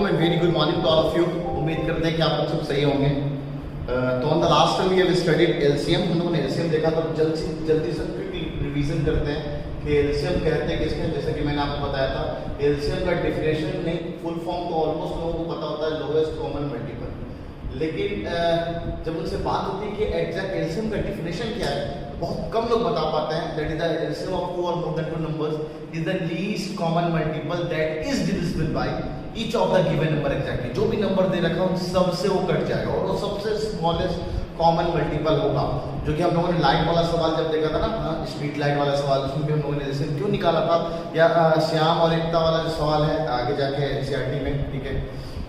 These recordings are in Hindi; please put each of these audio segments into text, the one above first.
Welcome and very good morning to all of you. उम्मीद करते हैं कि आप लोग सब सही होंगे। तो on the last time we have studied LCM. हम लोगों ने एलसीएम देखा, तो जल्दी से क्विकली रिवीजन करते हैं कि एलसीएम कहते हैं किसके। जैसे कि मैंने आपको बताया था, एलसीएम का डेफिनेशन नहीं, फुल फॉर्म तो ऑलमोस्ट लोगों को पता होता है, लोएस्ट कॉमन मल्टीपल। लेकिन जब उनसे बात होती है कि एग्जैक्ट एलसीएम का डेफिनेशन क्या है, बहुत कम लोग बता पाते हैं। That is the LCM of two और more than two numbers is the least common multiple that is divisible by each of the given number. Exactly जो भी नंबर दे रखा है उन सबसे वो कट जाएगा और वो सबसे स्मॉलेस्ट कॉमन मल्टीपल होगा। जो कि हम लोगों ने लाइट वाला सवाल जब देखा था ना, स्ट्रीट लाइट वाला सवाल, उसमें भी हम लोगों ने जैसे क्यों निकाला था, या श्याम और एकता वाला जो सवाल है आगे जाके एनसीईआरटी में, ठीक है,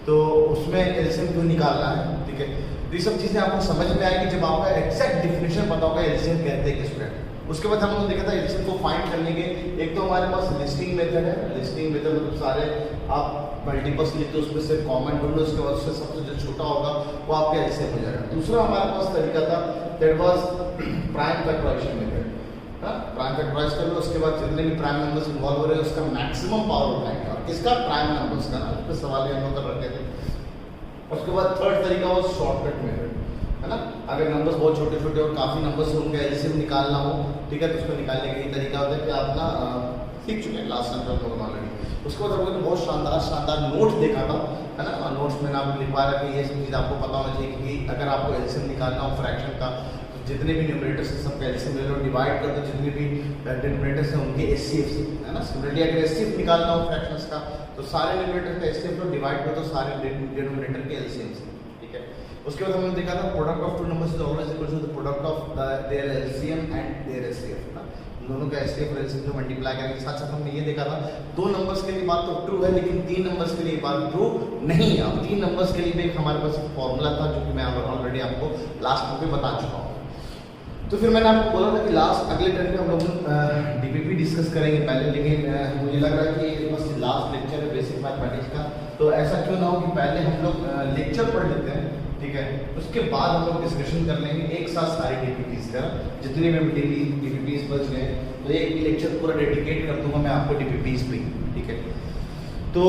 तो उसमें एलसीएम क्यों निकालना है, ठीक है। तो ये सब चीज़ें आपको समझ में आएगी जब आपका एग्जैक्ट डिफिनेशन पता होगा एलसीएम कहते हैं किसको। उसके बाद हम लोगों ने देखा था एलसीएम को फाइंड करने के, एक तो हमारे पास लिस्टिंग मेथड है। लिस्टिंग मेथड मतलब सारे आप मल्टीपल्स लिखते हो, उसमें से कॉमन ढूंढो, उसके बाद उससे सबसे जो छोटा होगा वो आपका एलसीएम हो जाएगा। दूसरा हमारे पास तरीका था, that was prime factorisation method. Prime factorise कर लो, उसके बाद जितने भी प्राइम नंबर्स इन्वॉल्व हो रहे हैं उसका मैक्सिमम पावर उठाएंगे। और किसका? प्राइम नंबर्स का ना, उस पर सवाल हम लोग कर रखे थे। उसके बाद थर्ड तरीका वो शॉर्टकट मेथड है ना। अगर नंबर्स बहुत छोटे छोटे और काफ़ी नंबर्स से उनका एलसीएम निकालना हो, ठीक है, तो उसको निकालने का ये तरीका होता है कि आप ना सीख चुके हैं लास्ट टाइम हम लोग ऑलरेडी। उसके बाद हम लोगों ने बहुत शानदार नोट देखा था, है ना। नोट्स में आपको लिखवा रखा है, ये सब चीज़ आपको पता होना चाहिए कि अगर आपको एलसीएम निकालना हो फ्रैक्शन का, तो जितने भी न्यूमरेटर्स हैं सबका एलसीएम ले लो, डिवाइड कर दो जितने भी डिनोमिनेटर्स हैं उनके एचसीएफ से, है ना। सिमिलरली अगर एचसीएफ निकालना हो फ्रैक्शंस का, तो सारे न्यूमरेटर का एचसीएफ लो, डिवाइड कर दो सारे डिनोमिनेटर के एलसीएम से, ठीक है। उसके बाद हमने देखा था product of two numbers is always equal to the product of their LCM and their HCF ना। दोनों का एचसीएफ और एलसीएम को मल्टीप्लाई करने के साथ साथ हमने ये देखा था, दो नंबर्स के लिए बात तो ट्रू है, लेकिन तीन नंबर्स के लिए बात ट्रू नहीं है। अब तीन नंबर्स के लिए भी हमारे पास एक फॉर्मूला था जो कि मैं ऑलरेडी आपको लास्ट में बता चुका हूँ। तो फिर मैंने आपको बोला था कि लास्ट अगले टर्न में हम लोग डीपीपी डिस्कस करेंगे पहले, लेकिन मुझे लग रहा है कि बस लास्ट लेक्चर है बेसिक मैथमेटिक्स का, तो ऐसा क्यों ना हो कि पहले हम लोग लेक्चर पढ़ लेते हैं, ठीक है, उसके बाद हम लोग डिस्कशन कर लेंगे एक साथ सारे डीपीपीज का। जितने भी डेली डीपीपीज बच गए तो एक लेक्चर पूरा डेडिकेट कर दूंगा मैं आपको डीपीपीज पे, ठीक है। तो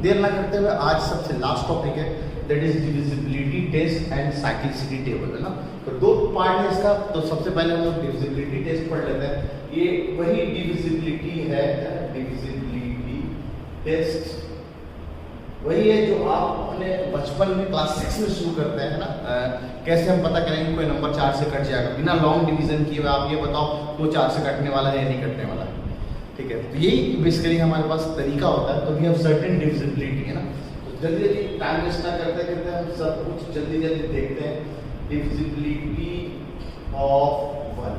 देर ना करते हुए आज सबसे लास्ट टॉपिक है, that is divisibility test and cyclicity table, है ना। तो दो पार्ट है इसका। तो सबसे पहले हम लोग डिविजिबिलिटी टेस्ट पढ़ लेते हैं। ये वही डिविजिबिलिटी है, डिविजिबिलिटी टेस्ट वही है जो आप अपने बचपन में क्लास 6 में शुरू करते हैं ना। कैसे हम पता करेंगे कोई नंबर 4 से कट जाएगा बिना लॉन्ग डिवीजन किए हुए, आप ये बताओ तो 4 से कटने वाला है या नहीं कटने वाला है, ठीक है। तो यही बेसिकली हमारे पास तरीका होता है। तो वी हैव सर्टेन डिविजिबिलिटी, है ना। तो जल्दी जल्दी टाइम वेस्ट ना करते करते हम सब कुछ जल्दी जल्दी देखते हैं। डिविजिबिलिटी ऑफ 1,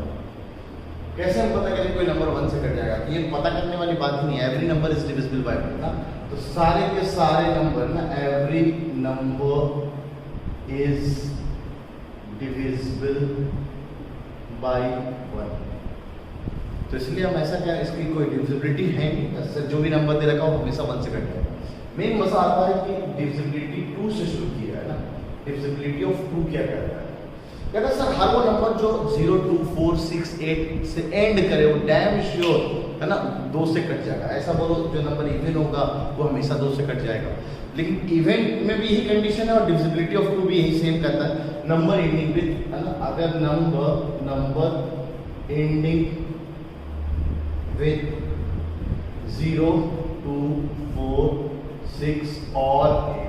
कैसे हम पता करें कोई नंबर 1 से कट जाएगा? ये पता करने वाली बात ही नहीं है, every number is divisible bye 1 ना। तो सारे के सारे नंबर ना, every number is divisible bye 1। तो इसलिए हम ऐसा क्या, इसकी कोई डिविजिबिलिटी है नहीं, जो भी नंबर दे रखा हो हमेशा 1 से कट जाएगा। मेन मसला आता है कि डिविजिबिलिटी 2 से शुरू किया है ना। डिविजिबिलिटी ऑफ 2 क्या करता है? कहता है सर हर वो नंबर जो 0, 2, 4, 6, 8 से एंड करे वो डैम श्योर, है ना, 2 से कट जाएगा। ऐसा बोलो जो नंबर इवन होगा वो हमेशा 2 से कट जाएगा। लेकिन इवन में भी यही कंडीशन है और डिविजिबिलिटी ऑफ 2 भी यही सेम करता है। नंबर एंडिंग विद, है ना, अगर नंबर एंडिंग विद 0, 2, 4, 6 और 8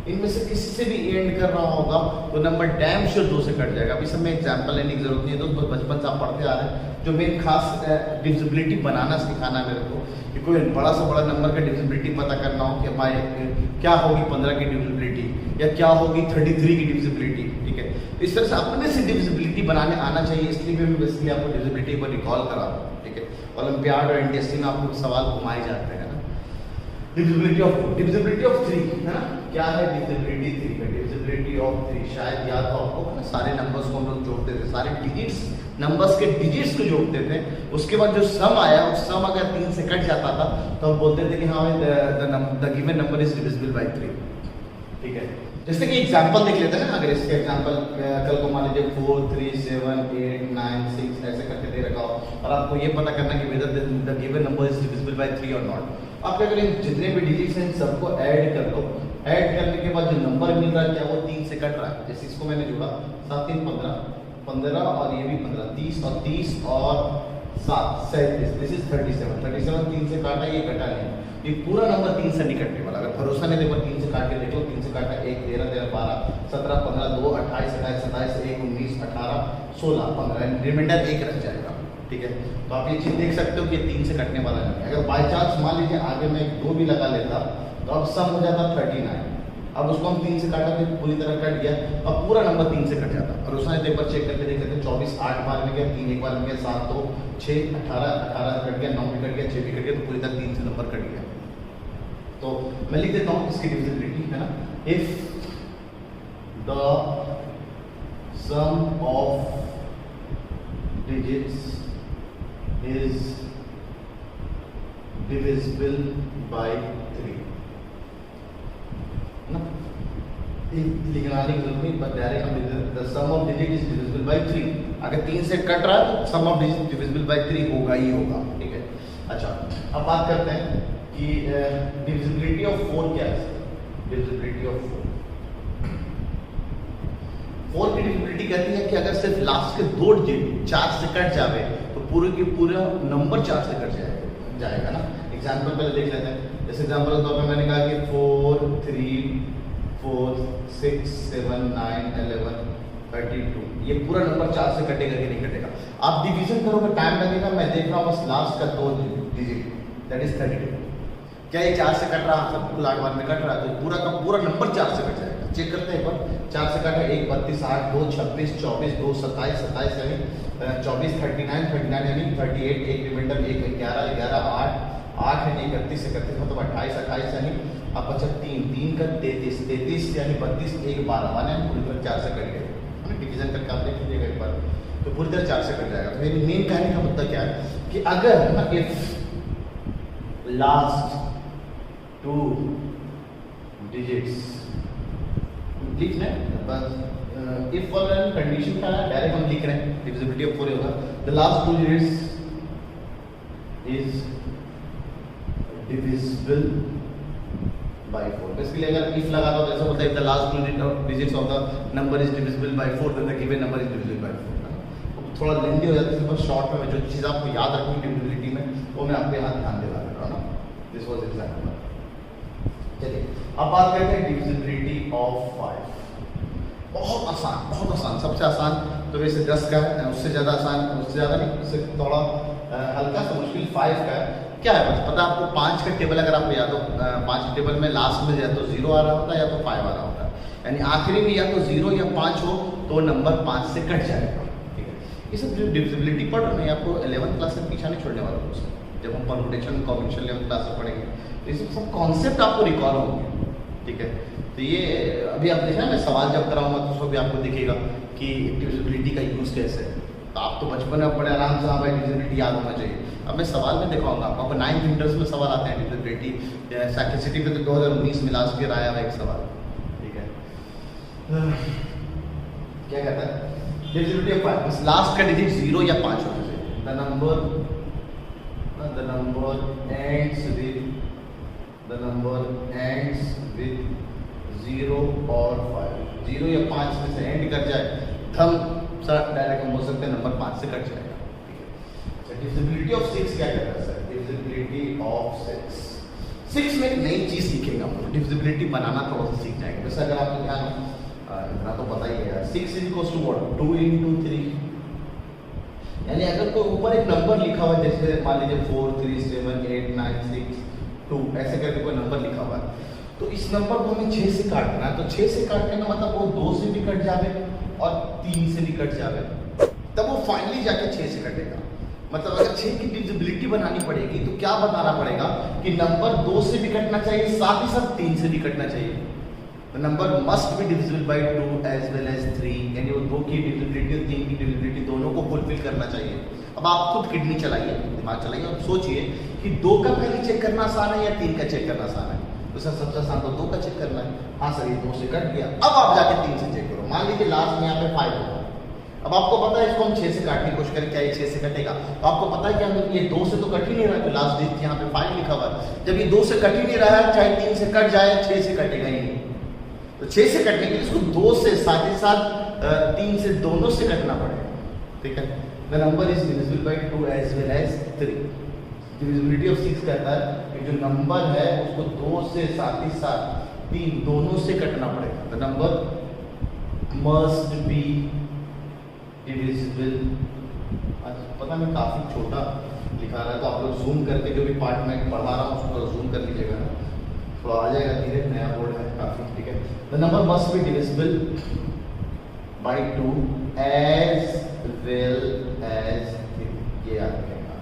इनमें से किसी से भी एंड कर रहा होगा तो नंबर डैम श्योर 2 से कट जाएगा। अभी सब में एग्जाम्पल लेने की जरूरत नहीं है, तो बचपन से आप पढ़ते आ रहे हैं। जो मेन खास डिविजिबिलिटी बनाना सिखाना मेरे को, कि कोई बड़ा से बड़ा नंबर का डिविजिबिलिटी पता करना हो कि हमारे क्या होगी 15 की डिविजिबिलिटी या क्या होगी 33 की डिविजिबिलिटी, ठीक है। इस तरह से अपने से डिविजिबिलिटी बनाने आना चाहिए। इसलिए मैं बेसिकली आपको डिविजिबिलिटी पर रिकॉल करा रहा हूँ, ठीक है। ओलंपियाड और एनटीएससी में आपको सवाल घुमाए जाते हैं ना। डिविजिबिलिटी ऑफ 2, डिविजिबिलिटी ऑफ 3, है ना। क्या है डिविजिबिलिटी 3 में? डिविजिबिलिटी ऑफ 3 शायद याद हो आपको, सारे नंबर्स को हम लोग जोड़ते थे, सारे डिजिट्स, नंबर्स के डिजिट्स को जोड़ते थे। उसके बाद जो सम आया, उस सम अगर 3 से कट जाता था तो हम बोलते थे कि हाँ the given number is divisible by 3, ठीक है। जैसे कि एग्जांपल देख लेते हैं ना। अगर इसके एग्जांपल कल को मान लीजिए 4, 3, 7, 8, 9, 6 ऐसे करके दे रखा हो और आपको ये पता करना कि whether the given number is divisible by 3 और नॉट, आप क्या करें, जितने भी डिजिट्स हैं सबको ऐड कर लो। ऐड करने के बाद जो नंबर मिल रहा है क्या वो 3 से कट रहा है। जैसे इसको मैंने जोड़ा 7 3 15, 15 और ये भी 15, 30 और 7 37, दिस इज 37। 37 3 से काटा, ये कटा नहीं, ये पूरा नंबर 3 से नहीं कटने वाला। अगर भरोसा नहीं देखो 3 से काट के देख लो, 3 से काटा 1 13 13 12 17 15 2 28 27 27 1 19 18 16 15, रिमाइंडर 1 रह जाएगा। ठीक है, तो आप ये चीज देख सकते हो कि 3 से कटने वाला नहीं है। अगर बाय चांस मान लीजिए आगे में 2 भी लगा लेता तो अब सम हो जाता 39। अब उसको हम 3 से काटा तो पूरी तरह कट गया, अब पूरा नंबर 3 से कट जाता। और उसने एक बार चेक करके देख लेते हैं, 24 8 बार में गया, 3 एक बार में गया, 7 2 6 18 18 कट गया, 9 भी कट गया, 6 भी कट गया, तो पूरी तरह 3 से नंबर कट गया। तो मैं लिख देता हूँ इसकी डिविजिबिलिटी है ना, if the sum of digits is divisible by 3 ना, लिखना की जरूरत नहीं, बस डायरेक्ट हम the sum of digit is divisible by 3। अगर 3 से कट रहा है तो sum of digit divisible by 3 होगा ही होगा। ठीक है, अच्छा अब बात करते हैं कि डिविजिबिलिटी ऑफ 4 क्या है। डिविजिबिलिटी ऑफ 4 की डिविजिबिलिटी कहती है कि अगर सिर्फ लास्ट के 2 डिजिट 4 से कट जावे तो पूरे की पूरा नंबर 4 से कट जाएगा ना। एग्जांपल पहले देख लेते हैं। जैसे एग्जांपल के तौर पे मैंने कहा कि 4 3 4 6 7 9 11 32, ये पूरा नंबर 4 से कटेगा कि नहीं कटेगा। आप डिवीजन करोगे टाइम लगेगा। मैं देख रहा हूँ बस लास्ट का 2 डिजिट, दैट इज 32। क्या ये 4 से कट रहा है? सब कुल 8 बार में कट रहा है, तो पूरा का पूरा नंबर 4 से कट जाएगा। चेक करते हैं एक बार, 4 से काटा 1 32 8 2 26 24 2 27 27 यानी 24 39 39 यानी 38, एक रिमाइंडर 1 11 11 8 8 यानी 31 31 मतलब 28 28 यानी अब बचा 3 3 का 33 33 यानी 32 1 12 माने पूरी तरह 4 से कट गए। हमें डिवीजन करके आप देख लीजिएगा एक बार, तो पूरी तरह 4 से कट जाएगा। तो मेरी मेन कहने का मुद्दा क्या है कि अगर ना इफ लास्ट 2 डिजिट्स लिखना है बस, इफ और कंडीशन का डायरेक्ट हम लिख रहे हैं, डिविजिबिलिटी ऑफ 4 होगा the last 2 digits is divisible by 4। Basically अगर इफ लगा दो तो ऐसा होता है the last 2 digits of the number is divisible by 4 then the given number is divisible by 4। थोड़ा लेंथी हो जाता है, बस शॉर्ट में जो चीज़ आपको याद रखनी डिविजिबिलिटी में वो मैं आपके यहाँ ध्यान दिला रहा हूँ ना। This was example. चलिए अब बात करते हैं डिविजिबिलिटी ऑफ 5। बहुत आसान, सबसे आसान तो वैसे 10 का है, उससे ज़्यादा आसान, उससे ज़्यादा नहीं, उससे थोड़ा हल्का सा मुश्किल 5 का है। क्या है बस पता आपको 5 का टेबल अगर आपको याद हो, 5 के टेबल में लास्ट में या तो 0 आ रहा होता है या तो 5 आ रहा होता है, यानी आखिरी में या तो 0 या 5 हो तो नंबर 5 से कट जाएगा। ठीक है, ये सब जो डिविजिबिलिटी पढ़ रहे हैं आपको 11th क्लास से पीछा नहीं छोड़ने वाला उससे, जब हम परमुटेशन कॉम्बिनेशन 11th क्लास में पढ़ेंगे तो ये सब कॉन्सेप्ट आपको रिकॉल होंगे। ठीक है, तो ये अभी आप देखना मैं सवाल जब कराऊंगा तो उसको भी आपको दिखेगा कि डिविजिबिलिटी का यूज़ कैसे है। तो आप तो बचपन में बड़े आराम से हाँ भाई डिविजिबिलिटी याद होना चाहिए। अब मैं सवाल में दिखाऊंगा आपको। अब 9th इंटर्स में सवाल आते हैं डिविजिबिलिटी, साइक्लिसिटी पे तो 2019 में लास्ट ईयर आया हुआ एक सवाल। ठीक है, क्या कहता है डिविजिबिलिटी ऑफ 5, लास्ट का डिजिट 0 या 5 होना चाहिए। द नंबर ends with 0 और 5, 0 या 5 में से एंड कर जाए थम सर डायरेक्ट हम बोल सकते हैं नंबर 5 से कट जाएगा। ठीक है, डिविजिबिलिटी ऑफ 6 क्या कहता है सर? डिविजिबिलिटी ऑफ 6 में एक नई चीज सीखेंगे हम लोग, डिविजिबिलिटी बनाना थोड़ा सा सीख जाएंगे। वैसे अगर आपको ध्यान इतना तो पता ही है यार, 6 is equal to what? 2 into 3, यानी अगर कोई ऊपर एक नंबर लिखा हुआ है जैसे मान लीजिए 4 3 7 8 9 6 2 ऐसे करके कोई नंबर लिखा हुआ है, तो इस नंबर को हमें 6 से काटना है। तो 6 से काटने का मतलब वो 2 से भी कट जावे और 3 से भी कट जावे, तब वो फाइनली जाके 6 से कटेगा। मतलब अगर 6 की डिविजिबिलिटी बनानी पड़ेगी तो क्या बताना पड़ेगा कि नंबर 2 से भी कटना चाहिए, साथ ही साथ 3 से भी कटना चाहिए। The number must be divisible by 2 as well as 3, यानी वो 2 की डिविजिबिलिटी और 3 की डिविजिबिलिटी दोनों को फुलफिल करना चाहिए। अब आप खुद किडनी चलाइए, दिमाग चलाइए और सोचिए कि 2 का पहले चेक करना आसान है या 3 का चेक करना आसान है? तो सर सबसे आसान तो 2 का चेक करना है। हाँ सर ये 2 से कट गया, अब आप जाके 3 से चेक करो। मान लीजिए लास्ट में यहाँ पे 5 होगा, अब आपको पता है इसको हम 6 से काटने की कोशिश करें, क्या ये 6 से कटेगा? तो आपको पता है कि हम ये 2 से तो कट ही नहीं रहा है, लास्ट डिजिट यहाँ पे 5 लिखा हुआ है। जब ये 2 से कट ही नहीं रहा है, चाहे 3 से कट जाए, 6 से कटेगा ही नहीं। तो 6 से कटने के लिए इसको 2 से साथ ही साथ 3 से दोनों से कटना पड़ेगा, ठीक है। The number is divisible by 2 as well as 3। Divisibility of 6 कहता है कि जो नंबर है उसको 2 से साथ ही साथ 3 दोनों से कटना पड़ेगा। The number must be divisible. पता नहीं काफी छोटा लिखा रहा है, तो आप लोग जूम करके जो भी पार्ट में पढ़ा रहा हूँ उसको जूम कर लीजिएगा ना, तो आ जाएगा धीरे, नया बोर्ड है काफी, ठीक है। The number must be divisible by 2 as well as 3, ये याद रखिएगा।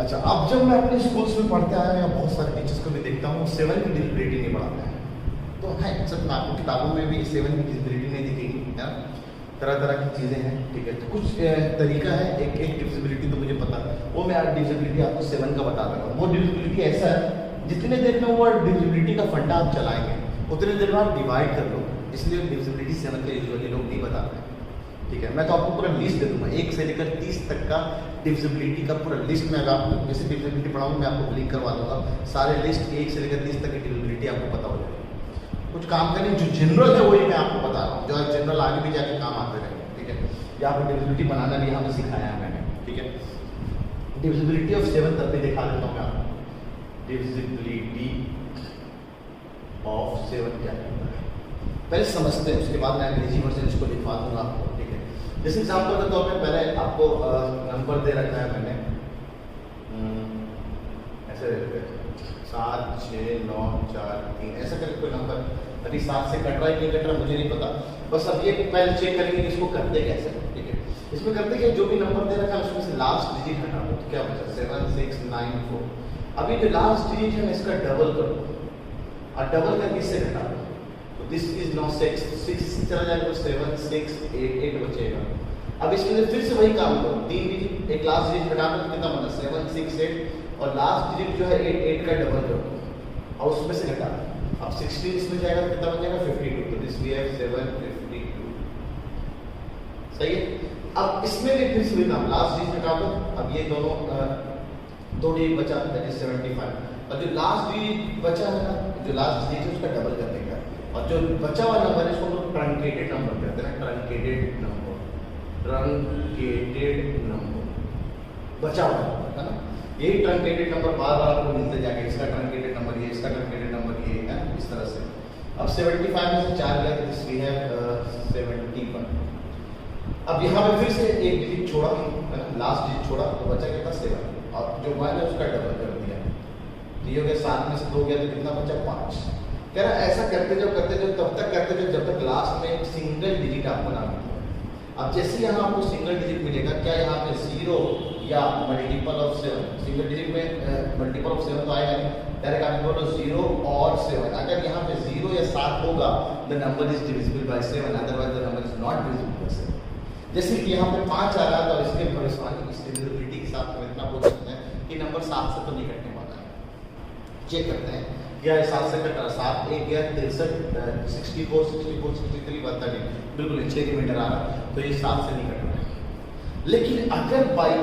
अच्छा, अब जब मैं अपने स्कूल्स में पढ़ते आया या बहुत सारे टीचर्स को भी देखता हूँ 7 की डिविजिबिलिटी नहीं पढ़ाते हैं, तो है सब आपको किताबों में भी 7 की डिविजिबिलिटी नहीं दिखेगी, है ना, तरह तरह की चीज़ें हैं, ठीक है। तो कुछ तरीका है, एक डिविजिबिलिटी तो मुझे पता है, वो मैं डिविजिबिलिटी आपको 7 का बता रहा हूँ। वो डिविजिबिलिटी ऐसा है, जितने देर में वो डिविजिबिलिटी का फंडा आप चलाएंगे उतने देर में आप डिवाइड कर लो, इसलिए डिविजिबिलिटी 7 का यूजुअली लोग नहीं बताते हैं, ठीक है। मैं तो आपको पूरा लिस्ट दे दूंगा 1 से लेकर 30 तक का डिविजिबिलिटी का पूरा लिस्ट में, अगर आपको जैसे डिविजिबिलिटी पढ़ाऊंगा मैं आपको लिंक करवा दूंगा, सारे लिस्ट 1 से लेकर 30 तक की डिविजिबिलिटी आपको पता हो जाएगी। कुछ काम करें जो जनरल है वही मैं आपको बता रहा हूँ, जो जनरल आगे भी जाके काम आते रहेंगे, ठीक है। यहाँ पर डिविजिबिलिटी बनाना भी हमें सिखाया है मैंने, ठीक है। डिविजिबिलिटी ऑफ 7 तब भी दिखा देता हूँ मैं आपको। डिविजिबिलिटी ऑफ 7 क्या कहता है पहले समझते हैं, उसके बाद मैं अंग्रेजी वर्जन इसको लिखवा दूंगा आपको, ठीक है। जैसे एग्जाम्पल के तौर पे पहले आपको नंबर दे रखा है मैंने, ऐसे 7 6 9 4 3 ऐसा करके कोई नंबर, अभी 7 से कट रहा है नहीं कट रहा मुझे नहीं पता, बस अब ये पहले चेक करेंगे कि इसको करते कैसे, ठीक है। इसमें करते क्या, जो भी नंबर दे रखा है उसमें से लास्ट डिजिट हटा दो, तो क्या बचा 7 6 9 4। अभी जो लास्ट डिजिट है मैं इसका डबल करूँ, और डबल करके इससे घटा दो, तो दिस इज नाउ 6 चला जाएगा, तो 7 6 8 बचेगा। अब इसमें से फिर से वही काम करो, 3 डिजिट एक लास्ट डिजिट घटा दो, कितना बना 7 6 8, और लास्ट डिजिट जो है 8 का डबल करो और उसमें से घटा दो। अब 16 इसमें जाएगा तो कितना बचेगा 52, तो दिस वी हैव 7 52, सही है। अब इसमें भी फिर से वही काम, लास्ट डिजिट घटा दो, अब ये दोनों 2 डिजिट बचा, दैट इज 75, और जो लास्ट डिजिट बचा है ना, जो लास्ट डिजिट है उसका डबल कर देगा, और जो बचा हुआ नंबर है इसको हम लोग ट्रंकेटेड नंबर कहते हैं, ट्रंकेटेड नंबर, ट्रंकेटेड नंबर बचा हुआ नंबर है ना, यही ट्रंकेटेड नंबर बार बार आपको मिलते जाएगा, इसका ट्रंकेटेड नंबर ये, इसका ट्रंकेटेड नंबर ये है, इस तरह से। अब 75 में से 4 गया, दिस वी हैव 71। अब यहाँ पे फिर से एक डिजिट छोड़ा है ना, लास्ट डिजिट छोड़ा, तो बचा कितना 7, और जो 1 है उसका डबल कर दिया, ये हो गया 7 में से 2 गया, तो कितना बचा 5। कह रहा ऐसा करते जाओ तब तक करते जाओ जब तक लास्ट में एक सिंगल डिजिट आपको ना मिले। अब जैसे यहाँ आपको सिंगल डिजिट मिलेगा, क्या यहाँ पे 0 या मल्टीपल ऑफ 7, सिंगल डिजिट में मल्टीपल ऑफ 7 तो आएगा नहीं, डायरेक्ट आप बोलो 0 और 7। अगर यहाँ पे 0 या 7 होगा, the number is divisible bye 7, otherwise the number is not divisible by 7। जैसे कि यहाँ पे 5 आ रहा था, और इसके भविष्यवाणी इस डिविजिबिलिटी के साथ हम इतना बोल सकते हैं कि नंबर 7 से तो नहीं कटने वाला है। चेक करते हैं क्या 7 से कट रहा, 7 1 गया 63 64 64 63 बनता नहीं, बिल्कुल 6 किलोमीटर आ रहा, तो ये 7 से नहीं कट रहा है। लेकिन अगर बाई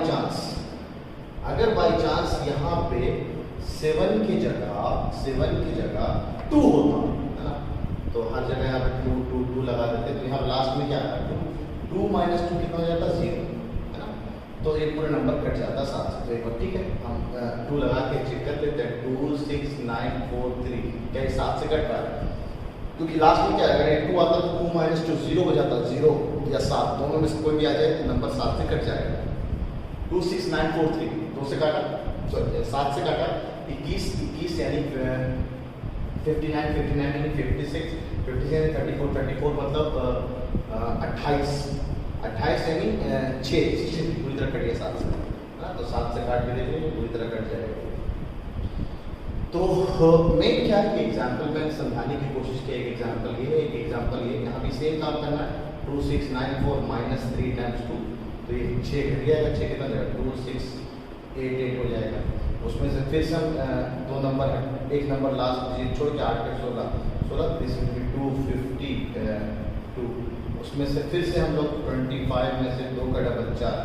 चांस यहाँ पे 7 की जगह 2 होता है ना, तो हर जगह यहाँ पे 2 2 2 लगा देते, तो यहाँ लास्ट में क्या है 2 माइनस 2 कितना हो जाता है 0, है ना, तो ये पूरा नंबर कट जाता 7 से। तो एक बार ठीक है, हम 2 लगा के चेक कर लेते हैं, 2 6 9 4 3, क्या ये 7 से कट रहा है, क्योंकि लास्ट में क्या है, अगर 2 आता तो 2 माइनस 2 0 हो जाता, 0 या 7 दोनों में से कोई भी आ जाए तो नंबर 7 से कट जाएगा। 2 6 9 4 3 2 से काटा, सॉरी 7 से काटा, 21 यानी 59 यानी 56 यानी 34 मतलब 28 यानी 6 पूरी तरह कट गया 7 से, है ना, तो 7 से काट के देखिए पूरी तरह कट जाएगा। तो मैं क्या एग्जाम्पल मैंने समझाने की कोशिश की, एक एग्जाम्पल ये, एक एग्जाम्पल ये, यहाँ भी सेम काम करना है, 2 6 9 4 माइनस 3 टाइम्स 2, तो ये 6 घट जाएगा, 6 कितना जाएगा 2 6 8 8 हो जाएगा। उसमें से फिर से हम 2 नंबर है, एक नंबर लास्ट डिजिट छोड़ के 8 16 16, दिस विल बी 250 2, उसमें से फिर से हम लोग 25 में से 2 का डबल 4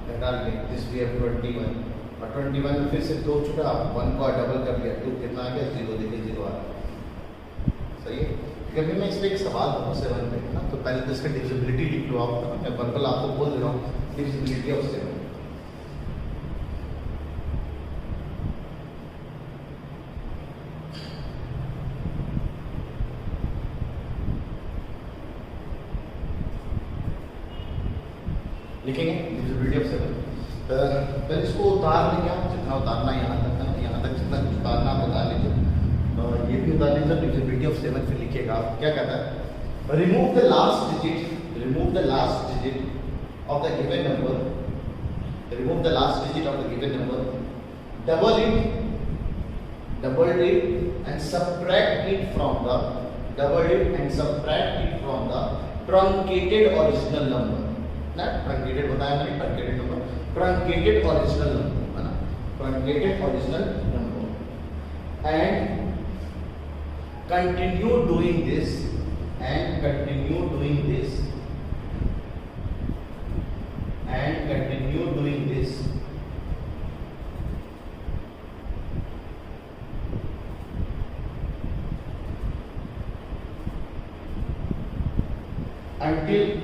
निकाल लें, दिस वी हैव 21, और 21 में फिर से 2 छुटा, 1 को डबल कर लिया, 2 कितना आ गया, 0, देखिए 0 आ गया। सही है। कभी मैं इस पर एक सवाल दूँ 7 पे ना, तो पहले तो इसका डिविजिबिलिटी लिख लो आप, मैं बंकल आपको बोल दे रहा हूँ डिविजिबिलिटी ऑफ 7। लिखेंगे डिविजिबिलिटी ऑफ 7। पहले इसको उतार लेंगे आप, जितना उतारना है यहाँ तक, है यहाँ तक जितना उतारना आप उतार लीजिए, ये भी उतार लीजिए। डिविजिबिलिटी ऑफ 7 फिर लिखिएगा आप, क्या कहता है, remove the last digit, remove the last digit of the given number, remove the last digit of the given number, double it and subtract it from the, double it and subtract it from the truncated original number ना, ट्रंकेटेड बताया मैंने, truncated number, truncated original number है ना, truncated original number, and continue doing this, and continue doing this, and continue doing this until,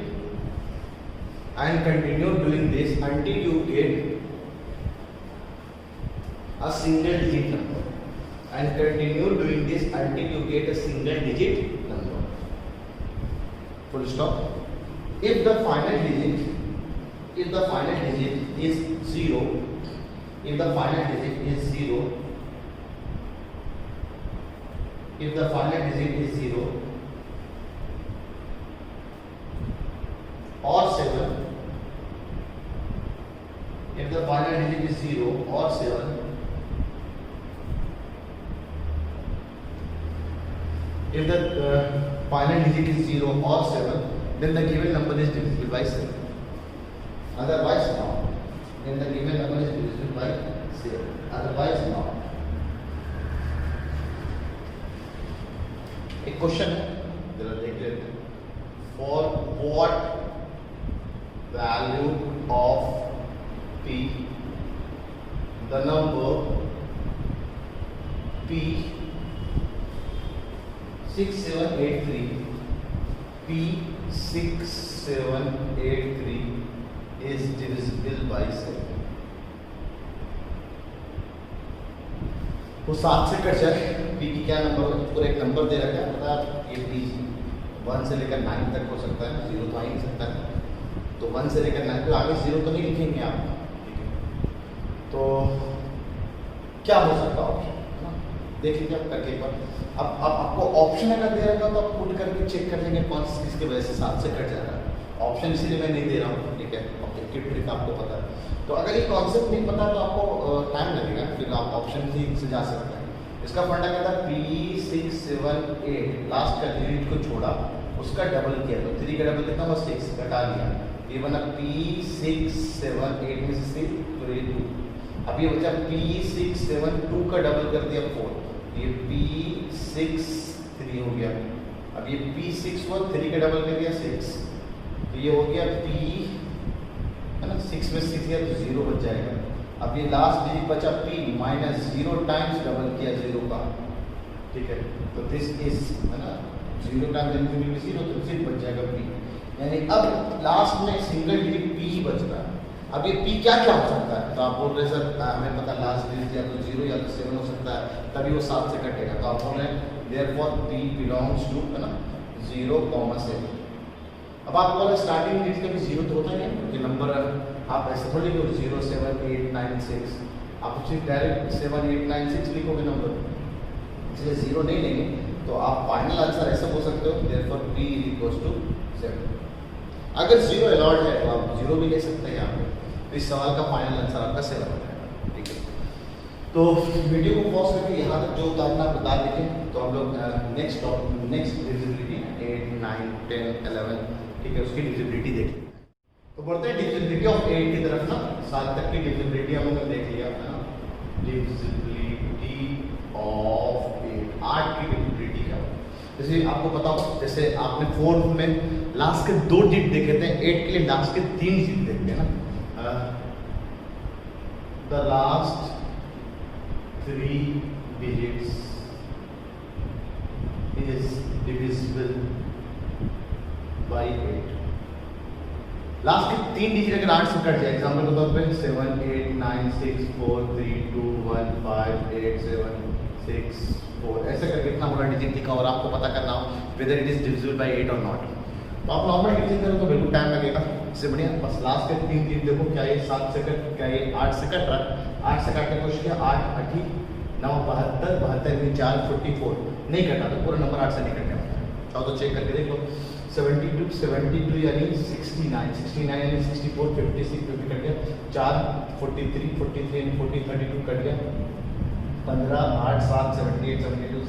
and continue doing this until you get a single digit number, and continue doing this until you get a single digit number, full stop. If the final digit, if the final digit is 0, if the final digit is 0, if the final digit is 0 or 7, if the final digit is 0 or 7, if the final digit is 0 or 7, then the given number is divisible by 7. Otherwise not. Then the given number is divisible by 7. Otherwise not. एक क्वेश्चन है, जरा देख लेते हैं। For what value of P, the number P 6783, P 6783 is divisible by 7। वो 7 से कट जाए, P की क्या नंबर, पूरा एक नंबर दे रखा है, पता है, ये P 1 से लेकर 9 तक हो सकता है, 0 तो आ ही नहीं सकता है, तो 1 से लेकर 9 तो आगे 0 तो नहीं लिखेंगे आप, ठीक है। तो क्या हो सकता है ऑप्शन, देख लीजिए आप करके एक बार। अब आपको ऑप्शन अगर दे रखा तो आप पुट करके चेक कर लेंगे कौन सी किसकी वजह से 7 से कट जा रहा है। ऑप्शन इसीलिए मैं नहीं दे रहा हूँ, ठीक है, ऑब्जेक्टिव ट्रिक आपको पता है। तो अगर ये कॉन्सेप्ट नहीं पता तो आपको टाइम लगेगा, फिर आप ऑप्शन से जा सकते हैं। इसका फंडा क्या था, P678 लास्ट का डिजिट को छोड़ा, उसका डबल किया, तो 3 का डबल कितना हुआ, 6, घटा लिया, ये बना P678 में से 6, तो ये 2। अब ये बचा P672 का डबल कर दिया 4, ये P63 हो गया। अब ये P6 हुआ, 3 का डबल कर दिया 6, तो ये हो गया P, है ना, 6 में 6 गया तो 0 बच जाएगा। अब ये लास्ट डिजिट बचा P माइनस 0 टाइम्स डबल किया 0 का, ठीक है, तो दिस इज, है ना, 0 टाइम्स इन्फिनिटी 0, तो सिर्फ बच जाएगा P, यानी अब लास्ट में सिंगल डिजिट P ही बच रहा है। अब ये P क्या क्या हो सकता है, तो आप बोल रहे सर हमें पता लास्ट डिजिट या तो 0 या तो 7 हो सकता है, तभी वो 7 से कटेगा, तो आप बोल रहे हैं देयरफॉर P बिलोंग्स टू, है ना, 0,7। अब आप बोल रहे स्टार्टिंग डिजिट का भी 0 तो होता ही है, क्योंकि नंबर आप ऐसे थोड़ी लिखो 0, 7, 8, 9, 6, आप सिर्फ डायरेक्ट 7, 8, 9, 6 लिखोगे नंबर, इसलिए 0 नहीं लेंगे, तो आप फाइनल आंसर ऐसा बोल सकते हो देयरफॉर P इक्वल्स टू 7। अगर 0 अलाउड है तो आप 0 भी ले सकते हैं यहाँ पे, तो इस सवाल का फाइनल आंसर आपका 7 हो जाएगा, ठीक है। तो वीडियो को पॉज करके यहाँ तक जो उतारना बता दीजिए, तो हम लोग नेक्स्ट डिविजिबिलिटी 8, 9, 10, 11, ठीक है, उसकी डिविजिबिलिटी देखेंगे। तो बढ़ते हैं डिविजिबिलिटी ऑफ 8 की तरफ ना, 7 तक की डिविजिबिलिटी हम लोग ने देख लिया है ना, डिविजिबिलिटी ऑफ 8, 8 की डिविजिबिलिटी क्या। जैसे आपको पता हो, जैसे आपने 4 में लास्ट के 2 डिजिट देखे थे, 8 के लिए लास्ट के 3 डिजिट देखते हैं ना। The last 3 digits is divisible by 8। Last के 3 डिजिट अगर 8 से कट जाए, एग्जाम्पल के तौर पे 7 8 9 6 4 3 2 1 5 8 7 6 4, ऐसे करके इतना बड़ा डिजिट लिखा और आपको पता करना हो whether it is divisible bye 8 और नॉट। तो आप नॉर्मल डिजिट करो तो बिल्कुल टाइम लगेगा, इससे बढ़िया बस लास्ट के 3 डिजिट देखो, क्या ये 7 से कट, क्या ये 8 से कट रहा है। 8 से काटने की कोशिश किया, 8 8 9 72 72 4 44 नहीं कटा, तो पूरा नंबर 8 से नहीं कटने वाला है। चाहो तो चेक करके देख लो, 72 72 यानी 69 69 यानी 64 56 50 कट गया, 4 43 43 यानी 40 32 कट गया, 15 8 7 78 72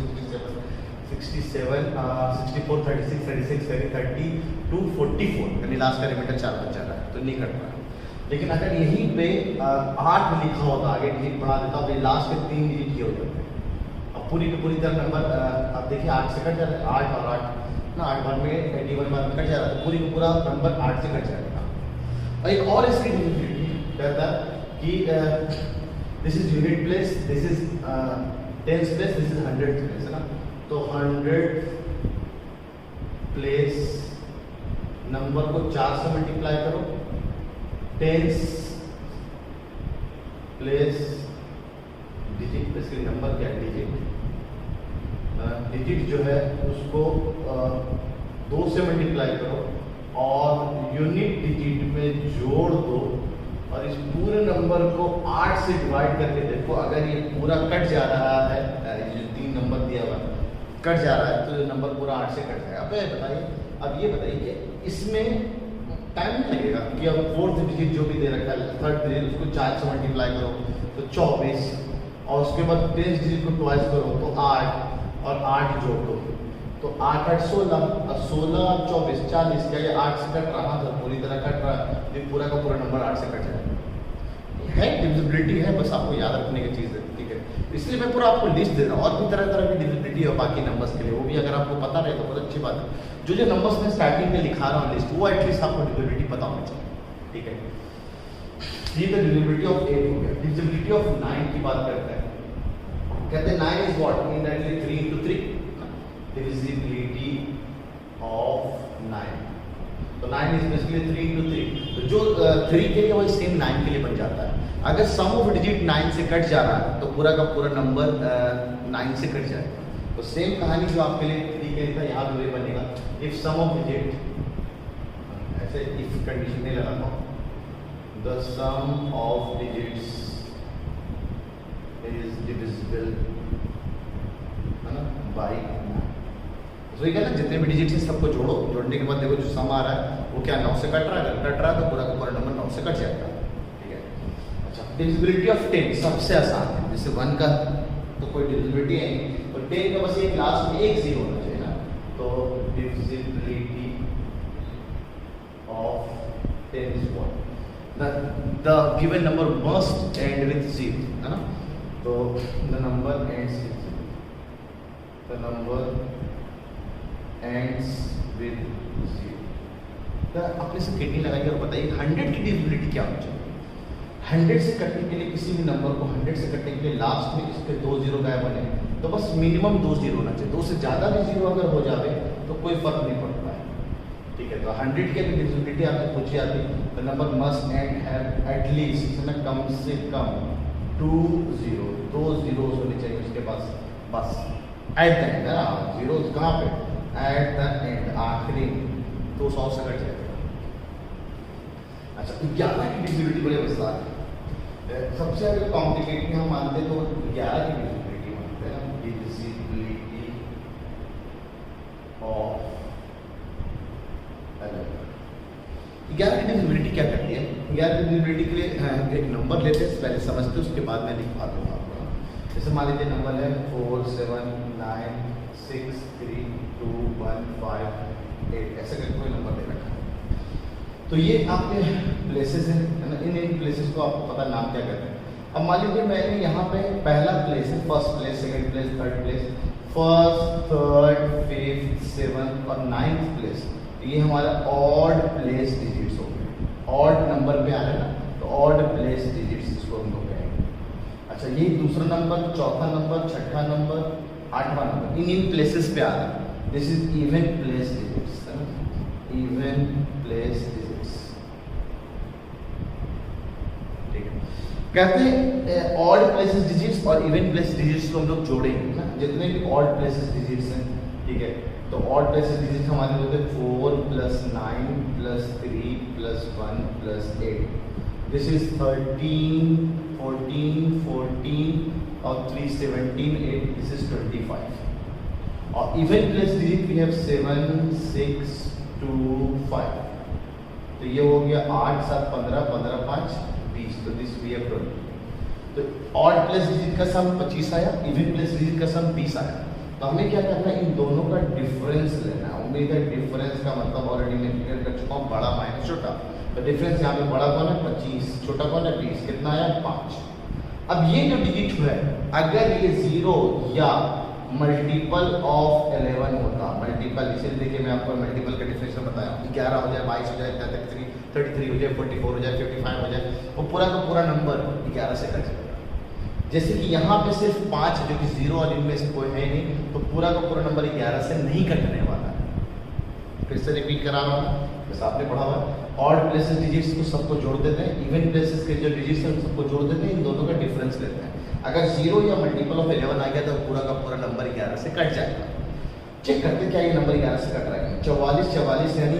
67 64 36 36 32 44 यानी लास्ट का रिमाइंडर 4 बच जा रहा है, तो नहीं कट रहा है। लेकिन अगर यहीं पे 8 लिखा होता, आगे डिजिट बढ़ा देता, तो लास्ट के 3 डिजिट ये हो जाते हैं। अब पूरी की पूरी तरह नंबर अब देखिए 8 से कट जा रहा है, 8 और 8 ना, 8 बार में 81 बार में कट जा रहा है, तो पूरी का पूरा नंबर 8 से कट जाएगा। और एक और इसकी कहता है कि this is unit place, this is tens place, this is 100th place, है ना। तो 100th प्लेस नंबर को 4 से मल्टीप्लाई करो, टेंस प्लेस डिजिट प्लेस के नंबर क्या है, डिजिट जो है उसको 2 से मल्टीप्लाई करो और यूनिट डिजिट में जोड़ दो और इस पूरे नंबर को 8 से डिवाइड करके देखो। अगर ये पूरा कट जा रहा है, ये जो 3 नंबर दिया हुआ कट जा रहा है, तो ये नंबर पूरा 8 से कट जाएगा। अब ये बताइए कि इसमें टाइम नहीं लगेगा कि अब 4th डिजिट जो भी दे रखा है, 3rd डिजिट उसको 4 से मल्टीप्लाई करो तो 24, और उसके बाद 10th डिजिट को ट्वाइस करो तो 8 और 8 जोड़ दो, तो 8 8 16 और 16 24 40। क्या ये 8 से कट रहा था, पूरी तरह कट रहा है, तो पूरा का पूरा नंबर 8 से कट जाएगा। है डिविजिबिलिटी है, बस आपको याद रखने की चीज़ है, ठीक है। इसलिए मैं पूरा आपको लिस्ट दे रहा हूँ, और भी तरह तरह की डिविजिबिलिटी है बाकी नंबर्स के लिए, वो भी अगर आपको पता रहे तो बहुत अच्छी बात है। जो नंबर्स मैं स्टार्टिंग में लिखा रहा हूँ लिस्ट, वो एटलीस्ट आपको डिविजिबिलिटी पता होनी चाहिए, ठीक है। ये तो डिविजिबिलिटी ऑफ 8 हो गया। डिविजिबिलिटी ऑफ 9 की बात करते हैं, कहते हैं 9 is what, indirectly 3 into 3, divisibility of 9। तो 9 इज बेसिकली 3 into 3, तो जो 3 के लिए वही सेम 9 के लिए बन जाता है। अगर सम ऑफ डिजिट 9 से कट जा रहा है तो पूरा का पूरा नंबर 9 से कट जाएगा। तो सेम कहानी जो आपके लिए 3 के लिए था, यहाँ भी वही बनेगा। इफ सम ऑफ डिजिट, ऐसे इफ कंडीशन नहीं लगाता हूँ, the sum of digits is divisible, है ना, बाई 9। तो ये कहना जितने भी डिजिट हैं सबको जोड़ो, जोड़ने के बाद देखो जो सम आ रहा है वो क्या 9 से कट रहा है, अगर कट रहा है तो पूरा का पूरा नंबर 9 से कट जाएगा, ठीक है। अच्छा, डिविजिबिलिटी ऑफ 10 सबसे आसान है, जैसे 1 का तो कोई डिविजिबिलिटी है नहीं, तो 10 का बस एक लास्ट में एक 0 होना चाहिए ना। तो divisibility of 10 is what, the given number must and with 0, है ना। तो the number ends with 0, the number ends with 0। तो अपने से कितनी लगाइए और बताइए 100 की डिविजिबिलिटी क्या होनी चाहिए। 100 से कटने के लिए, किसी भी नंबर को 100 से कटने के लिए लास्ट में इसके 2 0 गायब बने, तो बस मिनिमम 2 0 होना चाहिए। 2 से ज़्यादा भी 0 अगर हो जाए तो कोई फर्क नहीं पड़ता है, ठीक है। तो 100 की अगर डिविजिबिलिटी आपसे पूछी जाती है, the number must and have at least, इसमें कम से कम 2 0 होने चाहिए उसके पास, बस एट द एंड, है ना। 0 कहाँ पे, एट द एंड, आखिरी, तो 100 से कट जाएगा। अच्छा, 11 की डिविजिबिलिटी बड़े विस्तार है, सबसे अगर कॉम्प्लिकेटेड हम मानते हैं तो 11 की डिविजिबिलिटी मानते हैं, डिविजिबिलिटी ऑफ 11। 11 की डिविजिबिलिटी क्या करती है, 11 की डिविजिबिलिटी के लिए एक नंबर लेते हैं, पहले समझते हैं, उसके बाद मैं लिखवा दूँगा आपको। जैसे मान लीजिए नंबर है 4 7 9 6 3 2 1 5 8, ऐसे करके कोई नंबर दे रखा है। तो ये आपके प्लेसेस हैं, है ना। इन प्लेसेस को आपको पता नाम क्या कहते हैं। अब मान लीजिए मैंने यहाँ पे पहला प्लेस है, first place, second place, third place, first, third, fifth, seventh और नाइन्थ प्लेस, ये हमारा ऑड प्लेस डिजिट्स हो गए। ऑड नंबर पे आ रहे हैं ना, तो ऑड प्लेस डिजिट्स इसको हम लोग कहेंगे। अच्छा, ये दूसरा नंबर, चौथा नंबर, छठा नंबर, आठवां नंबर, इन प्लेसेस पे आ रहा है। This is even place digits, even place digits. ठीक है, कहते हैं ऑड प्लेसेस डिजिट्स और इवन प्लेस डिजिट्स को हम लोग जोड़ेंगे ना, जितने भी ऑड प्लेसेस डिजिट्स हैं, ठीक है, तो ऑड प्लेसेस डिजिट्स हमारे होते हैं 4 + 9 + 3 + 1 + 8। दिस इज 13, 14, 14 और 3 17, 8, दिस इज 25। और even place digit we have 7, 6, 2, 5। तो ये हो गया 8, 7, 15, 15, 5, 20। तो दिस वी हैव 20। तो ऑड प्लेस डिजिट का सम 25 आया, इवन प्लेस डिजिट का सम 20 आया। तो हमें क्या करना है, इन दोनों का डिफरेंस लेना है। उम्मीद है डिफरेंस का मतलब ऑलरेडी मैं क्लियर कर चुका हूँ, बड़ा माइनस छोटा। तो डिफरेंस यहाँ पे बड़ा कौन है 25, छोटा कौन है 20, कितना आया 5। अब ये जो डिजिट है, अगर ये 0 या मल्टीपल ऑफ 11 होता, मल्टीपल, इसे देखिए मैं आपको मल्टीपल का डिफरेंस बताया, 11 हो जाए, 22 हो जाए, 33 हो जाए, 44 हो जाए, 55 हो जाए, वो पूरा का पूरा नंबर 11 से कट जाएगा। जैसे कि यहाँ पे सिर्फ 5 जो कि 0 और इनमें से कोई है नहीं, तो पूरा का पूरा नंबर 11 से नहीं कटने वाला है। फिर से रिपीट करा रहा हूँ, बस आपने पढ़ा हुआ है। ऑड प्लेसेस डिजिट्स को सबको जोड़ देते हैं, इवन प्लेसेस के जो डिजिट्स हैं उन सबको जोड़ देते हैं, इन दोनों का डिफरेंस लेते हैं। अगर 0 या मल्टीपल ऑफ 11 आ गया तो पूरा का पूरा नंबर 11 से कट जाएगा। चेक करते क्या ये नंबर 11 से कट रहा है। 44 44 यानी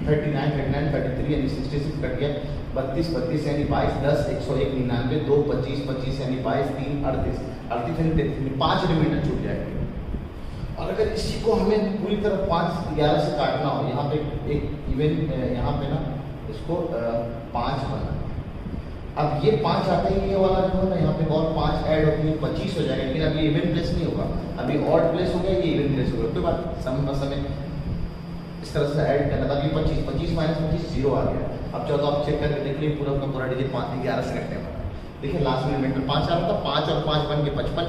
39 39 33 यानी 66 कट गया। 32 32 यानी 22 10 101 99 2 25 25 यानी 22 3 38 38 यानी 33, 5 रिमाइंडर छूट जाएंगे। और अगर इसी को हमें पूरी तरह 5 11 से काटना हो, यहाँ पे एक इवन यहाँ पे ना इसको 5 बना, अब ये 5 आते ही ये वाला जो है ना यहाँ पे और 5 ऐड होती है 25 हो जाएगा। लेकिन अभी इवन प्लेस नहीं होगा, अभी ऑड प्लेस हो गया, ये इवन प्लेस हो गया। कोई बात समय इस तरह से ऐड करना था। अभी 25 25 - 25 0 आ गया। अब चाहो तो आप चेक करके देख लीजिए पूरा का पूरा डिजिट 5 11 से कटने वाला है। देखिए लास्ट मिनट में 5 आ रहा था, 5 और 5 बन के 55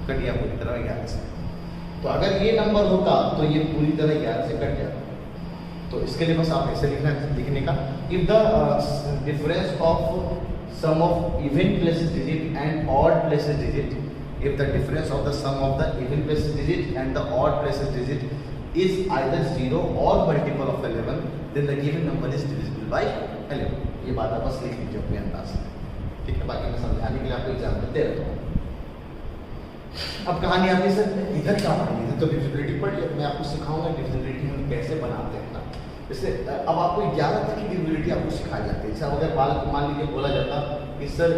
कट गया पूरी तरह 11 से। तो अगर ये नंबर होता तो ये पूरी तरह 11 से कट जाता। तो इसके लिए बस आप ऐसे लिखने का, if the difference of sum of even places digit and odd places digit, if the difference of the sum of the even places digit and the odd places digit is either 0 or multiple of 11, then the given number is divisible by 11। ये बात आप बस लिख लीजिए अपने अंदाज से, ठीक है। बाकी मैं समझाने के लिए आपको एग्जाम्पल दे रहा हूँ। अब कहानी आती है सर इधर क्या पढ़ी, इधर तो डिविजिबिलिटी पढ़ी, अब मैं आपको सिखाऊंगा डिविजिबिलिटी हम कैसे बनाते हैं ना। जैसे अब आपको 11 तक की डिविजिबिलिटी आपको सिखाई जाती है। जैसे अगर बालक मान लीजिए बोला जाता कि सर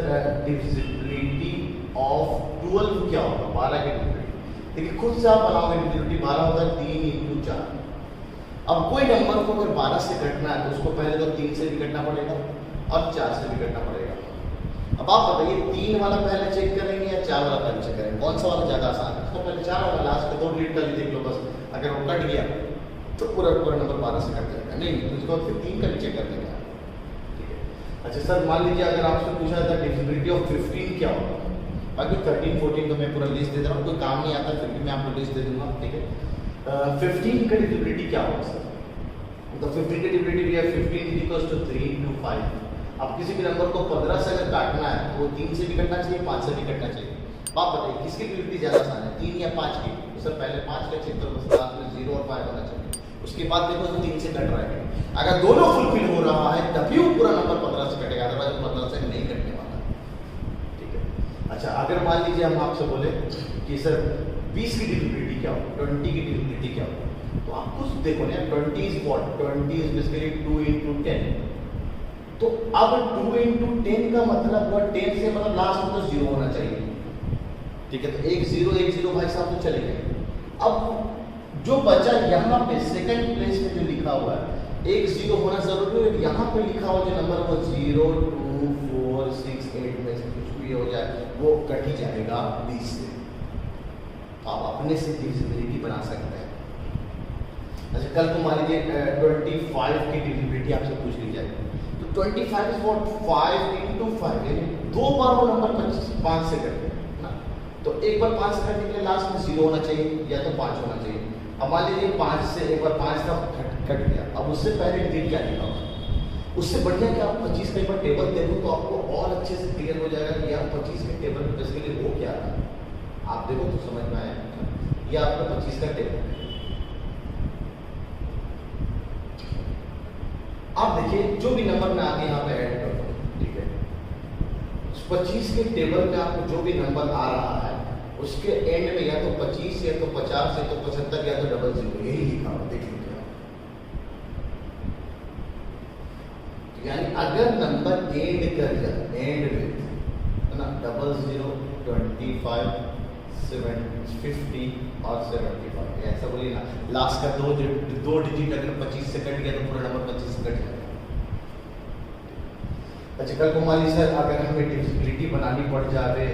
डिविजिबिलिटी ऑफ 12 क्या होगा, 12 की डिविजिबिलिटी, देखिए खुद से आप बनाओगे डिविजिबिलिटी 12 होगा 3 × 4। अब कोई नंबर को अगर 12 से कटना है तो उसको पहले तो 3 से भी कटना पड़ेगा और 4 से भी कटना पड़ेगा। अब आप बताइए 3 वाला पहले चेक करेंगे या 4 वाला पहले चेक करेंगे, कौन सा वाला ज़्यादा आसान है? तो पहले 4 वाला, लास्ट के 2 डिजिट का देख लो बस, अगर वो कट गया तो पूरा नंबर 12 से कट जाएगा। नहीं तो उसको फिर 3 का भी चेक कर लेंगे, ठीक है। अच्छा सर मान लीजिए अगर आपसे पूछा जाता है डिविजिबिलिटी ऑफ 15 क्या होगा, बाकी 13 14 तो मैं पूरा लिस्ट दे रहा हूँ, कोई काम नहीं आता फिर भी मैं आपको लिस्ट दे दूंगा, ठीक है। 15 का डिविजिबिलिटी क्या होगा सर? तो 15 की डिविजिबिलिटी है 15 = 3 × 5। अब किसी भी नंबर को 15 से अगर काटना है तो वो 3 से भी कटना चाहिए, 5 से भी कटना चाहिए। आप बताइए किसकी डिविजिबिलिटी ज़्यादा आसान है, 3 या 5 की? तो सर पहले 5 का चेक करो, बस लास्ट में 0 और 5 होना चाहिए। उसके बाद देखो तो 3 से कट रहा है, अगर दोनों फुलफिल हो रहा है तभी वो पूरा नंबर 15 से कटेगा, अदरवाइज 15 से नहीं कटने वाला, ठीक है। अच्छा अगर मान लीजिए हम आपसे बोले कि सर 20 की डिविजिबिलिटी क्या हो, 20 की डिविजिबिलिटी क्या हो, तो आप कुछ देखो ना, 20 इज व्हाट, 20 इज बेसिकली 2 × 10। तो अब 2 × 10 का मतलब हुआ 10 से मतलब लास्ट में तो 0 होना चाहिए, ठीक है। तो 1 0 भाई साहब तो चले गए। अब जो बचा यहाँ पे सेकंड प्लेस में जो लिखा हुआ है 1 0 होना जरूरी है, यहाँ पे लिखा हुआ जो नंबर वो 0 2 4 6 8 में से कुछ भी हो जाए वो कट ही जाएगा 20 से। आप अपने से डिविजिबिलिटी बना सकते हैं। अच्छा कल को मान लीजिए 25 की डिविजिबिलिटी आपसे पूछ ली जाए, तो 25 इज व्हाट 5 × 5, यानी 2 बार वो नंबर 5 से कट गया ना। तो एक बार 5 से कटने के लिए लास्ट में 0 होना चाहिए या तो 5 होना चाहिए। अब मान लीजिए 5 से एक बार 5 का कट गया, अब उससे पहले डिजिट क्या लिखा होगा? उससे बढ़िया कि आप 25 का एक बार टेबल देखो तो आपको और अच्छे से क्लियर हो जाएगा कि यार 25 के टेबल में बेसिकली वो क्या है। आप देखो तो समझ में आया, ये आपका 25 का टेबल है। आप देखिए जो भी नंबर मैं आगे यहाँ पे ऐड कर रहा हूँ, ठीक है, 25 के टेबल में आपको जो भी नंबर आ रहा है उसके एंड में या तो 25 या तो 50 या तो 75 या तो 00 यही लिखा हुआ देख लीजिए। यानी अगर नंबर एंड कर जाए, एंड विथ है ना 00, 25, 7, 50 और 75, ऐसा बोलिए ना, लास्ट का दो डिजिट अगर 25 से कट गया तो पूरा नंबर 25 से कट जाएगा। अच्छा कल को मान लीजिए सर अगर हमें डिविजिबिलिटी बनानी पड़ जाए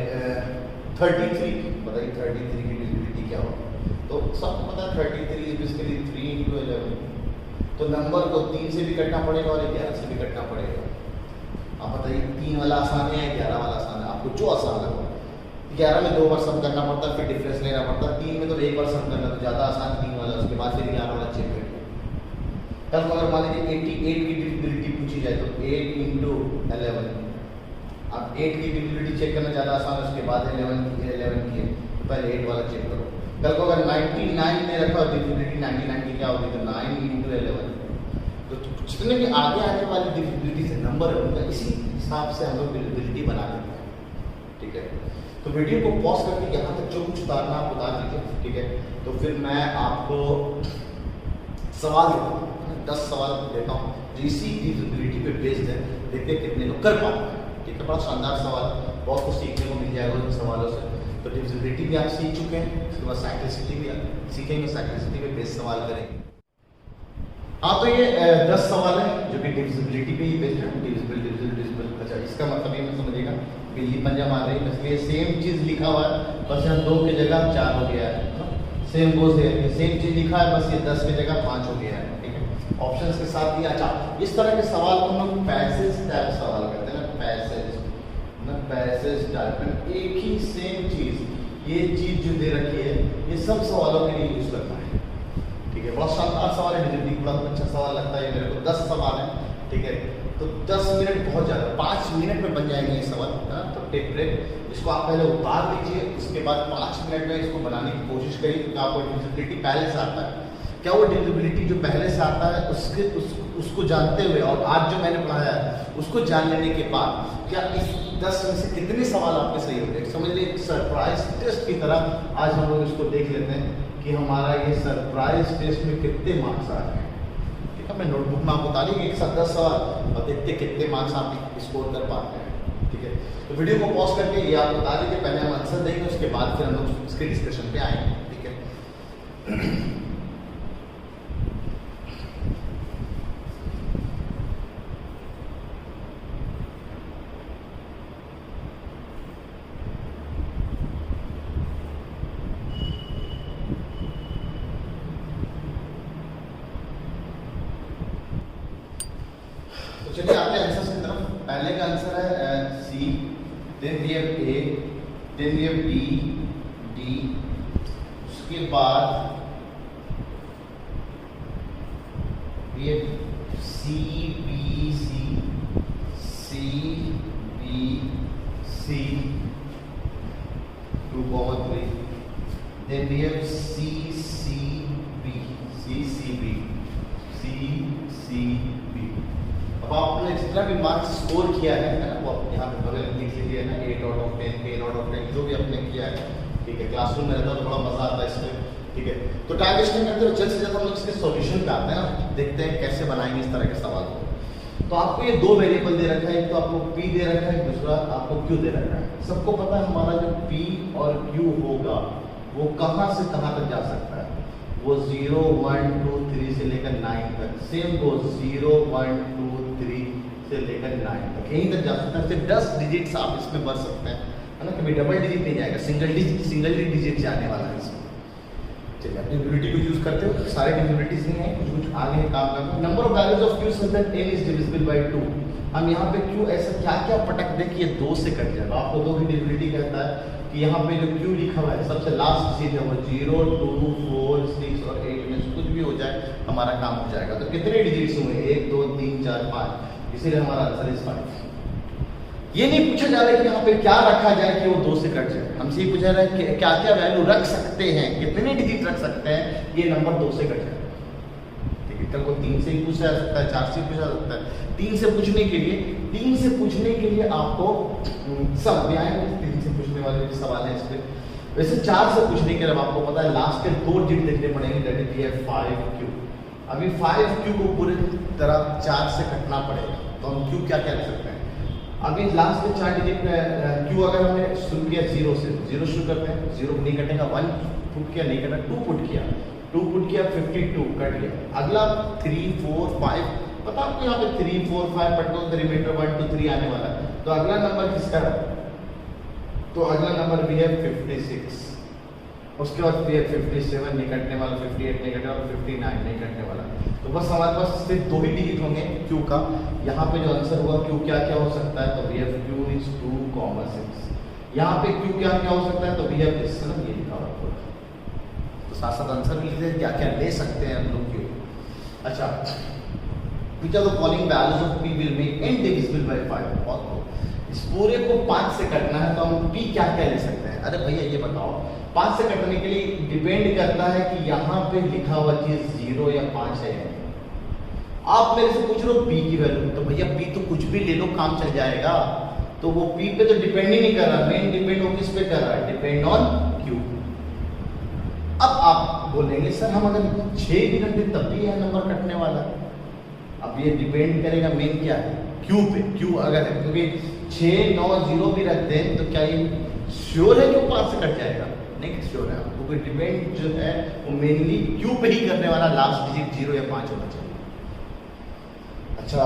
33 की, बताइए 33 की डिविजिबिलिटी क्या होगा? तो सबको पता है 33 इज बेसिकली 3 into 11, तो नंबर को 3 से भी कटना पड़ेगा और 11 से भी कटना पड़ेगा। आप बताइए 3 वाला आसान है या 11 वाला आसान है? आपको जो आसान लगा। 11 में 2 बार सम करना पड़ता है, फिर डिफरेंस लेना पड़ता है। 3 में तो एक बार सम करना, तो ज़्यादा आसान 3 वाला, उसके बाद फिर 11 वाला चेक करके। कल अगर मान लीजिए 88 की डिविजिबिलिटी पूछी जाए तो 8 into 11, अब 8 की डिविजिबिलिटी चेक करना ज़्यादा आसान है, उसके बाद 11 की है, पहले 8 वाला चेक करो। कल को अगर 99 में रखा और डिविजिबिलिटी 99 की क्या होगी, तो 9 into 11। तो जितने भी आगे आने वाली डिविजिबिलिटी से नंबर है उनका इसी हिसाब से हम लोग डिविजिबिलिटी बना लेते हैं, ठीक है। तो वीडियो को पॉज करके यहाँ तक जो कुछ उतारना आप उतार दीजिए, ठीक है। तो फिर मैं आपको सवाल देता हूँ, 10 सवाल देता हूँ जो इसी डिविजिबिलिटी पे बेस्ड है, देखते कितने लोग कर पाते हैं, ठीक है। बड़ा शानदार सवाल, बहुत कुछ सीखने को मिल जाएगा उन सवालों से। तो डिविजिबिलिटी भी आप सीख चुके हैं, उसके बाद साइक्लिसिटी भी सीखेंगे, साइक्लिसिटी पे बेस्ड सवाल करेंगे। हाँ तो ये 10 सवाल है जो कि डिविजिबिलिटी पे ही बेस्ड है, डिविजिबल डिविजिबल डिविजिबल। अच्छा इसका मतलब ये मत समझिएगा बिल्ली पंजा मार रही है, इसलिए सेम चीज़ लिखा हुआ है, बस यहाँ 2 की जगह 4 हो गया है। सेम गोज है, सेम चीज़ लिखा है, बस ये 10 की जगह 5 हो गया है, ठीक है। ऑप्शंस के साथ ये। अच्छा इस तरह के सवाल को हम लोग पैसेज टाइप सवाल करते हैं ना, पैसेज टाइप में एक ही सेम चीज़, ये चीज़ जो दे रखी है ये सब सवालों के लिए यूज करना है, ठीक है। बहुत शानदार सवाल है, डिविजिबिलिटी बड़ा अच्छा सवाल लगता है मेरे को। 10 सवाल है, ठीक है। तो 10 मिनट बहुत ज़्यादा, 5 मिनट में बन जाएंगे ये सवाल, है ना। तो टेक ब्रेक, इसको आप पहले उतार लीजिए, उसके बाद 5 मिनट में इसको बनाने की कोशिश करिए, क्योंकि आपको डिविजिबिलिटी पहले से आता है। क्या वो डिविजिबिलिटी जो पहले से आता है उसको जानते हुए और आज जो मैंने पढ़ाया है उसको जान लेने के बाद क्या इस 10 में से कितने सवाल आपके सही हो गए? समझ लीजिए सरप्राइज टेस्ट की तरह आज हम लोग इसको देख लेते हैं कि हमारा ये सरप्राइज टेस्ट में कितने मार्क्स आ रहे हैं, ठीक है। मैं नोटबुक में आपको बता देंगे एक साथ 10 सवाल और देखते कितने मार्क्स आप स्कोर कर पाते हैं, ठीक है। तो वीडियो को पॉज करके ये आप बता दीजिए, पहले हम आंसर देंगे, उसके बाद फिर हम लोग इसके डिस्कशन पे आएंगे, ठीक है। चलिए आते हैं आंसर की तरफ। पहले का आंसर है C, then we have A, then we have D, उसके बाद we have C B C 2,3, then we have C B. अब आपने जितना भी मार्क्स स्कोर किया है ना, वो आप यहाँ पे बगल में लिख लीजिए ना, 8 आउट ऑफ 10, 10 आउट ऑफ 10 जो भी आपने किया है, ठीक है। क्लासरूम में रहता है तो बड़ा मजा आता है इसमें, ठीक है। तो टाइम वेस्ट नहीं करते, जल्द से जल्द हम लोग इसके सॉल्यूशन पे आते हैं ना, देखते हैं कैसे बनाएंगे इस तरह के सवाल को। तो आपको ये 2 वेरिएबल दे रखा है, एक तो आपको P दे रखा है, दूसरा आपको Q दे रखा है। सबको पता है हमारा जो P और Q होगा वो कहाँ से कहाँ तक जा सकता है, वो 0, 1, 2, 3 से लेकर 9 तक। सेम वो 0, 1, 2, 3 से लेकर 9 तक यहीं तक जा सकता है। सिर्फ 10 डिजिट्स आप इसमें भर सकते हैं, है ना। कभी डबल डिजिट नहीं जाएगा, सिंगल डिजिट जाने वाला है इसमें। चलिए अपनी डिविजिबिलिटी को यूज करते हो, सारे डिविजिबिलिटीज नहीं है, कुछ आगे काम करना। Number of values of Q such that n is divisible by 2। हम यहाँ पे क्यू ऐसा क्या क्या पटक दे कि ये 2 से कट जाएगा। आपको 2 की डिविजिबिलिटी कहता है कि यहाँ पे जो क्यू लिखा हुआ है सबसे लास्ट डिजिट है वो 0, 2, 4, 6 और 8 में से कुछ भी हो जाए हमारा काम हो जाएगा। तो कितने डिजिट्स हुए? 1, 2, 3, 4, 5, इसीलिए हमारा आंसर इज 5। ये नहीं पूछा जा रहा है कि यहाँ पे क्या रखा जाए कि वो 2 से कट जाए, हमसे ये पूछा जा रहा है कि क्या क्या वैल्यू रख सकते हैं, कितने डिजिट रख सकते हैं ये नंबर 2 से कट जाए। कल को 3 से ही पूछा जा सकता है, 4 से पूछा जा सकता है। 3 से पूछने के लिए आपको सब भी आए 3 से पूछने वाले भी सवाल है इस पे। वैसे 4 से पूछने के लिए आपको पता है लास्ट के 2 डिजिट देखने पड़ेंगे, दैट इज ये 5Q। अभी 5Q को पूरी तरह 4 से कटना पड़ेगा, तो हम Q क्या क्या लिख सकते हैं? अभी लास्ट के 4 डिजिट Q अगर हमने शुरू किया 0 से, 0 शुरू करते हैं, 0 नहीं कटेगा, 1 पुट किया नहीं कटा, 2 पुट किया 52 कट गया। अगला 3, 4, 5, पता आपको यहाँ पे 3, 4, 5 पट दो, रिमाइंडर 1, 2, 3 आने वाला है। तो अगला नंबर किसका है? तो अगला नंबर भी है 56, उसके बाद भी है 57 नहीं कटने वाला, 58 नहीं कटने वाला, 59 नहीं कटने वाला। तो बस हमारे पास सिर्फ 2 ही डिजिट होंगे Q का। यहाँ पे जो आंसर हुआ Q क्या क्या हो सकता है? तो वी हैव Q इज 2,6। यहाँ पे Q क्या क्या हो सकता है? तो वी हैव दिस ना, ये लिखा हुआ है। साथ साथ आंसर भी लिखते हैं क्या क्या ले सकते हैं हम लोग क्यों। अच्छा, which are the following values of P will make n divisible by 5? और इस पूरे को 5 से कटना है तो हम P क्या क्या ले सकते हैं? अरे भैया ये बताओ, 5 से कटने के लिए डिपेंड करता है कि यहाँ पे लिखा हुआ चीज 0 या 5 है। आप मेरे से पूछ रहे हो P की वैल्यू, तो भैया P तो कुछ भी ले लो काम चल जाएगा। तो वो P पे तो डिपेंड ही नहीं कर रहा, मेन डिपेंड वो किस पे कर रहा है? Depend on Q। अब आप बोलेंगे सर हम अगर 6 भी रख दें तब भी यह नंबर कटने वाला है। अब ये डिपेंड करेगा मेन क्या है? Q पे। Q अगर है, क्योंकि 6, 9, 0 भी रख दें तो क्या ये श्योर है कि वो 5 से कट जाएगा? नहीं श्योर है, क्योंकि डिपेंड जो है वो मेनली Q पे ही करने वाला, लास्ट डिजिट 0 या 5 होना चाहिए। अच्छा,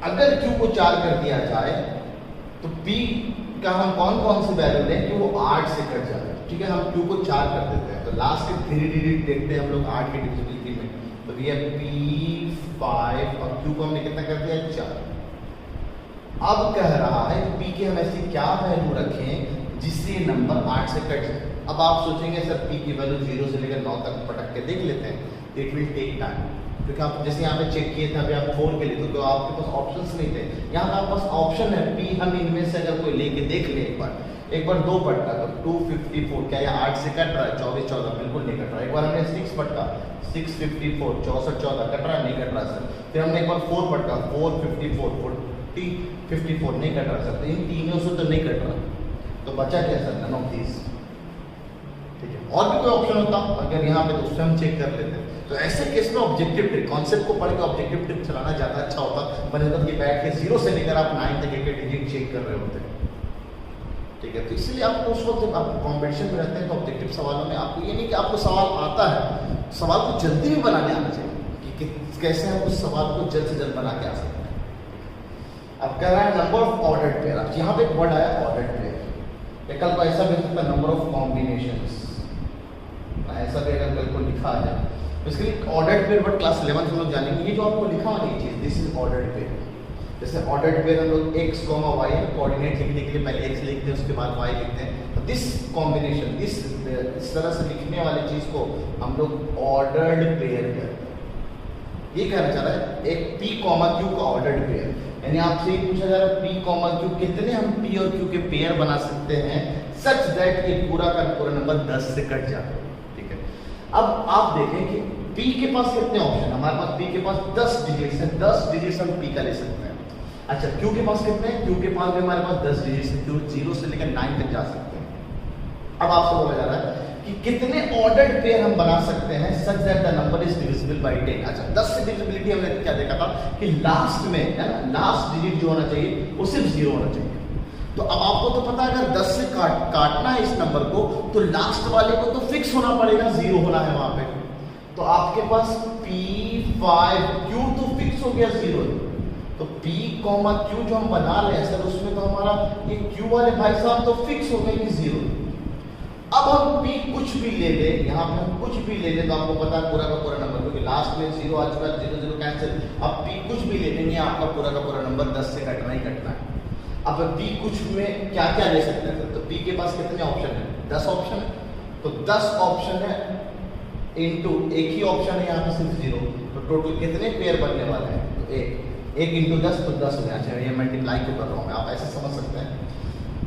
अगर Q को 4 कर दिया जाए तो P का हम कौन कौन से वैल्यू लें कि वो 8 से कट जाए? ठीक है, हम Q को 4 कर देते हैं, तो लास्ट के 3 डिजिट देखते हैं हम लोग 8 की डिविजिबिलिटी में। तो ये P5 और Q को हमने कितना कर दिया? 4। अब कह रहा है P के हम ऐसी क्या वैल्यू रखें जिससे नंबर 8 से कट जाए। अब आप सोचेंगे सर P की वैल्यू 0 से लेकर 9 तक पटक के देख लेते हैं, इट विल टेक टाइम। क्योंकि आप जैसे यहाँ पे चेक किए थे अभी आप 4 के लिए, तो आपके पास ऑप्शंस नहीं थे। यहाँ पे आपके पास ऑप्शन है P, हम इनमें से अगर कोई लेके देख ले एक बार 2 पटका तो 254, क्या ये 8 से कट रहा है? 24, 14 बिल्कुल नहीं कट रहा। एक बार हमने 6 पटका 654, 64, 14 कट रहा है? नहीं कट रहा सर। फिर हमने एक बार 4 पटका 454, 40, 54 नहीं कट रहा सर। तो इन तीनों से तो नहीं कट रहा, तो बचा क्या सर? None of these. ठीक है, और भी कोई ऑप्शन होता अगर यहाँ पे, तो उससे हम चेक कर लेते हैं। तो ऐसे केस में ऑब्जेक्टिव ट्रिक, कॉन्सेप्ट को पढ़ के ऑब्जेक्टिव ट्रिक चलाना ज़्यादा अच्छा होता बनस्बत के बैठ के 0 से लेकर आप 9 तक एक डिजिट चेक कर रहे होते हैं। ठीक है, तो इसलिए आपको उस वक्त जब आप कॉम्पिटिशन में रहते हैं तो ऑब्जेक्टिव सवालों में आपको ये नहीं कि आपको सवाल आता है, सवाल को जल्दी भी बनाने आना चाहिए कि कैसे हम उस सवाल को जल्द से जल्द बना के आ सकते हैं। अब कह रहा है नंबर ऑफ ऑर्डर्ड पेयर। अब यहाँ पे एक वर्ड आया ऑर्डर्ड पेयर, कल को ऐसा भी सकता है नंबर ऑफ कॉम्बिनेशंस, ऐसा भी अगर कल को लिखा आ जाए तो इसके लिए ऑर्डर्ड पेयर वर्ड क्लास 11 हम लोग जानेंगे। ये जो आपको लिखा हुआ नहीं चीज, दिस इज ऑर्डर्ड पेयर। जैसे ऑर्डर्ड पेयर हम लोग x, y कोऑर्डिनेट लिखने के लिए पहले x लिखते हैं, उसके बाद y लिखते हैं। तो दिस कॉम्बिनेशन, इस तरह से लिखने वाली चीज को हम लोग ऑर्डर्ड पेयर कहते हैं। ये कहना चाह रहा है एक p, q का ऑर्डर्ड पेयर, यानी आपसे ये पूछा जा रहा है p, q कितने हम p और q के पेयर बना सकते हैं सच दैट ये पूरा का पूरा नंबर 10 से कट जाए। ठीक है, अब आप देखें कि p के पास कितने ऑप्शन? हमारे पास p के पास 10 डिजिट्स हैं, 10 डिजिट्स हम p का ले सकते हैं। अच्छा, Q के पास कितने हैं? Q के पास भी हमारे पास 10 डिजिट्स हैं, Q 0 से लेकर 9 तक जा सकते हैं। अब आपसे बोला जा रहा है कि कितने ऑर्डर्ड पेयर हम बना सकते हैं such that the number is divisible bye 10। अच्छा, 10 से डिविजिबिलिटी हमने क्या देखा था कि लास्ट में है ना, लास्ट डिजिट जो होना चाहिए वो सिर्फ 0 होना चाहिए। तो अब आपको तो पता है अगर 10 से काटना है इस नंबर को तो लास्ट वाले को तो फिक्स होना पड़ेगा, 0 होना है वहां पे। तो आपके पास P5 Q तो फिक्स हो गया 0, तो P, Q जो हम बना रहे हैं सर उसमें तो हमारा ये Q वाले भाई साहब तो फिक्स हो गए कि 0। अब हम p कुछ भी ले लें, यहाँ पे हम कुछ भी ले लें तो आपको पता है पूरा का पूरा नंबर, क्योंकि लास्ट में 0 आ चुका है, 0 0 कैंसिल। अब p कुछ भी ले लेंगे आपका पूरा का पूरा नंबर 10 से कटना ही कटना है। अब p कुछ में क्या क्या ले सकते हैं, तो p के पास कितने ऑप्शन है, 10 ऑप्शन है, तो 10 ऑप्शन है इनटू एक ही ऑप्शन है यहाँ पे सिर्फ 0, तो टोटल कितने पेयर बनने वाले हैं, तो एक इंटू 10 तो 10 हो गया। अच्छा ये मल्टीप्लाई क्यों कर रहा हूँ मैं, आप ऐसे समझ सकते हैं।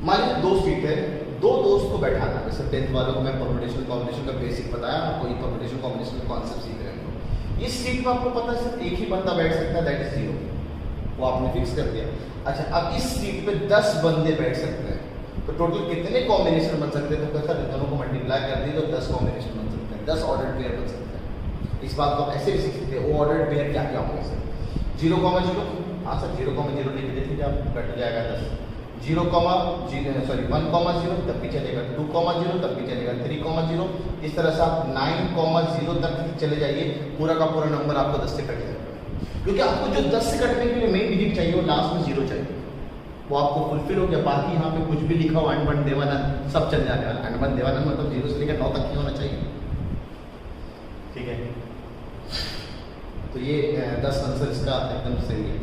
मान लीजिए 2 सीट है, 2 दोस्त को बैठाना, जैसे 10th वालों को मैं परम्यूटेशन कॉम्बिनेशन का बेसिक बताया, कोई परम्यूटेशन कॉम्बिनेशन का कॉन्सेप्ट सीख रहे हैं। इस सीट में आपको पता है सिर्फ एक ही बंदा बैठ सकता है, दैट इज 0, वो आपने फिक्स कर दिया। अच्छा अब इस सीट पे 10 बंदे बैठ सकते हैं, तो टोटल कितने कॉम्बिनेशन बन सकते हैं, तो कैसा दोनों को मल्टीप्लाई कर दिए तो 10 कॉम्बिनेशन बन सकते हैं, 10 ऑर्डर पेयर बन सकते हैं। इस बात को आप ऐसे भी सीख सकते हैं, वो ऑर्डर पेयर क्या क्या होंगे सर, 0,0, हाँ सर 0,0 लिख दीजिए, आप कट जाएगा 10, 1,0 तब भी चलेगा, 2,0 तब भी चलेगा, 3,0, इस तरह से आप 9,0 तक चले जाइए, पूरा का पूरा नंबर आपको 10 से कट जाएगा। क्योंकि आपको जो 10 से कटने के लिए मेन डिजिट चाहिए वो लास्ट में 0 चाहिए, वो आपको फुलफिल हो गया। बाकी यहाँ पे कुछ भी लिखा हो अनबन देवानंद सब चल जाने वाला, अनबन देवानंद मतलब 0 से लेकर 9 तक ही होना चाहिए, ठीक है। तो ये 10 आंसर इसका एकदम सही है।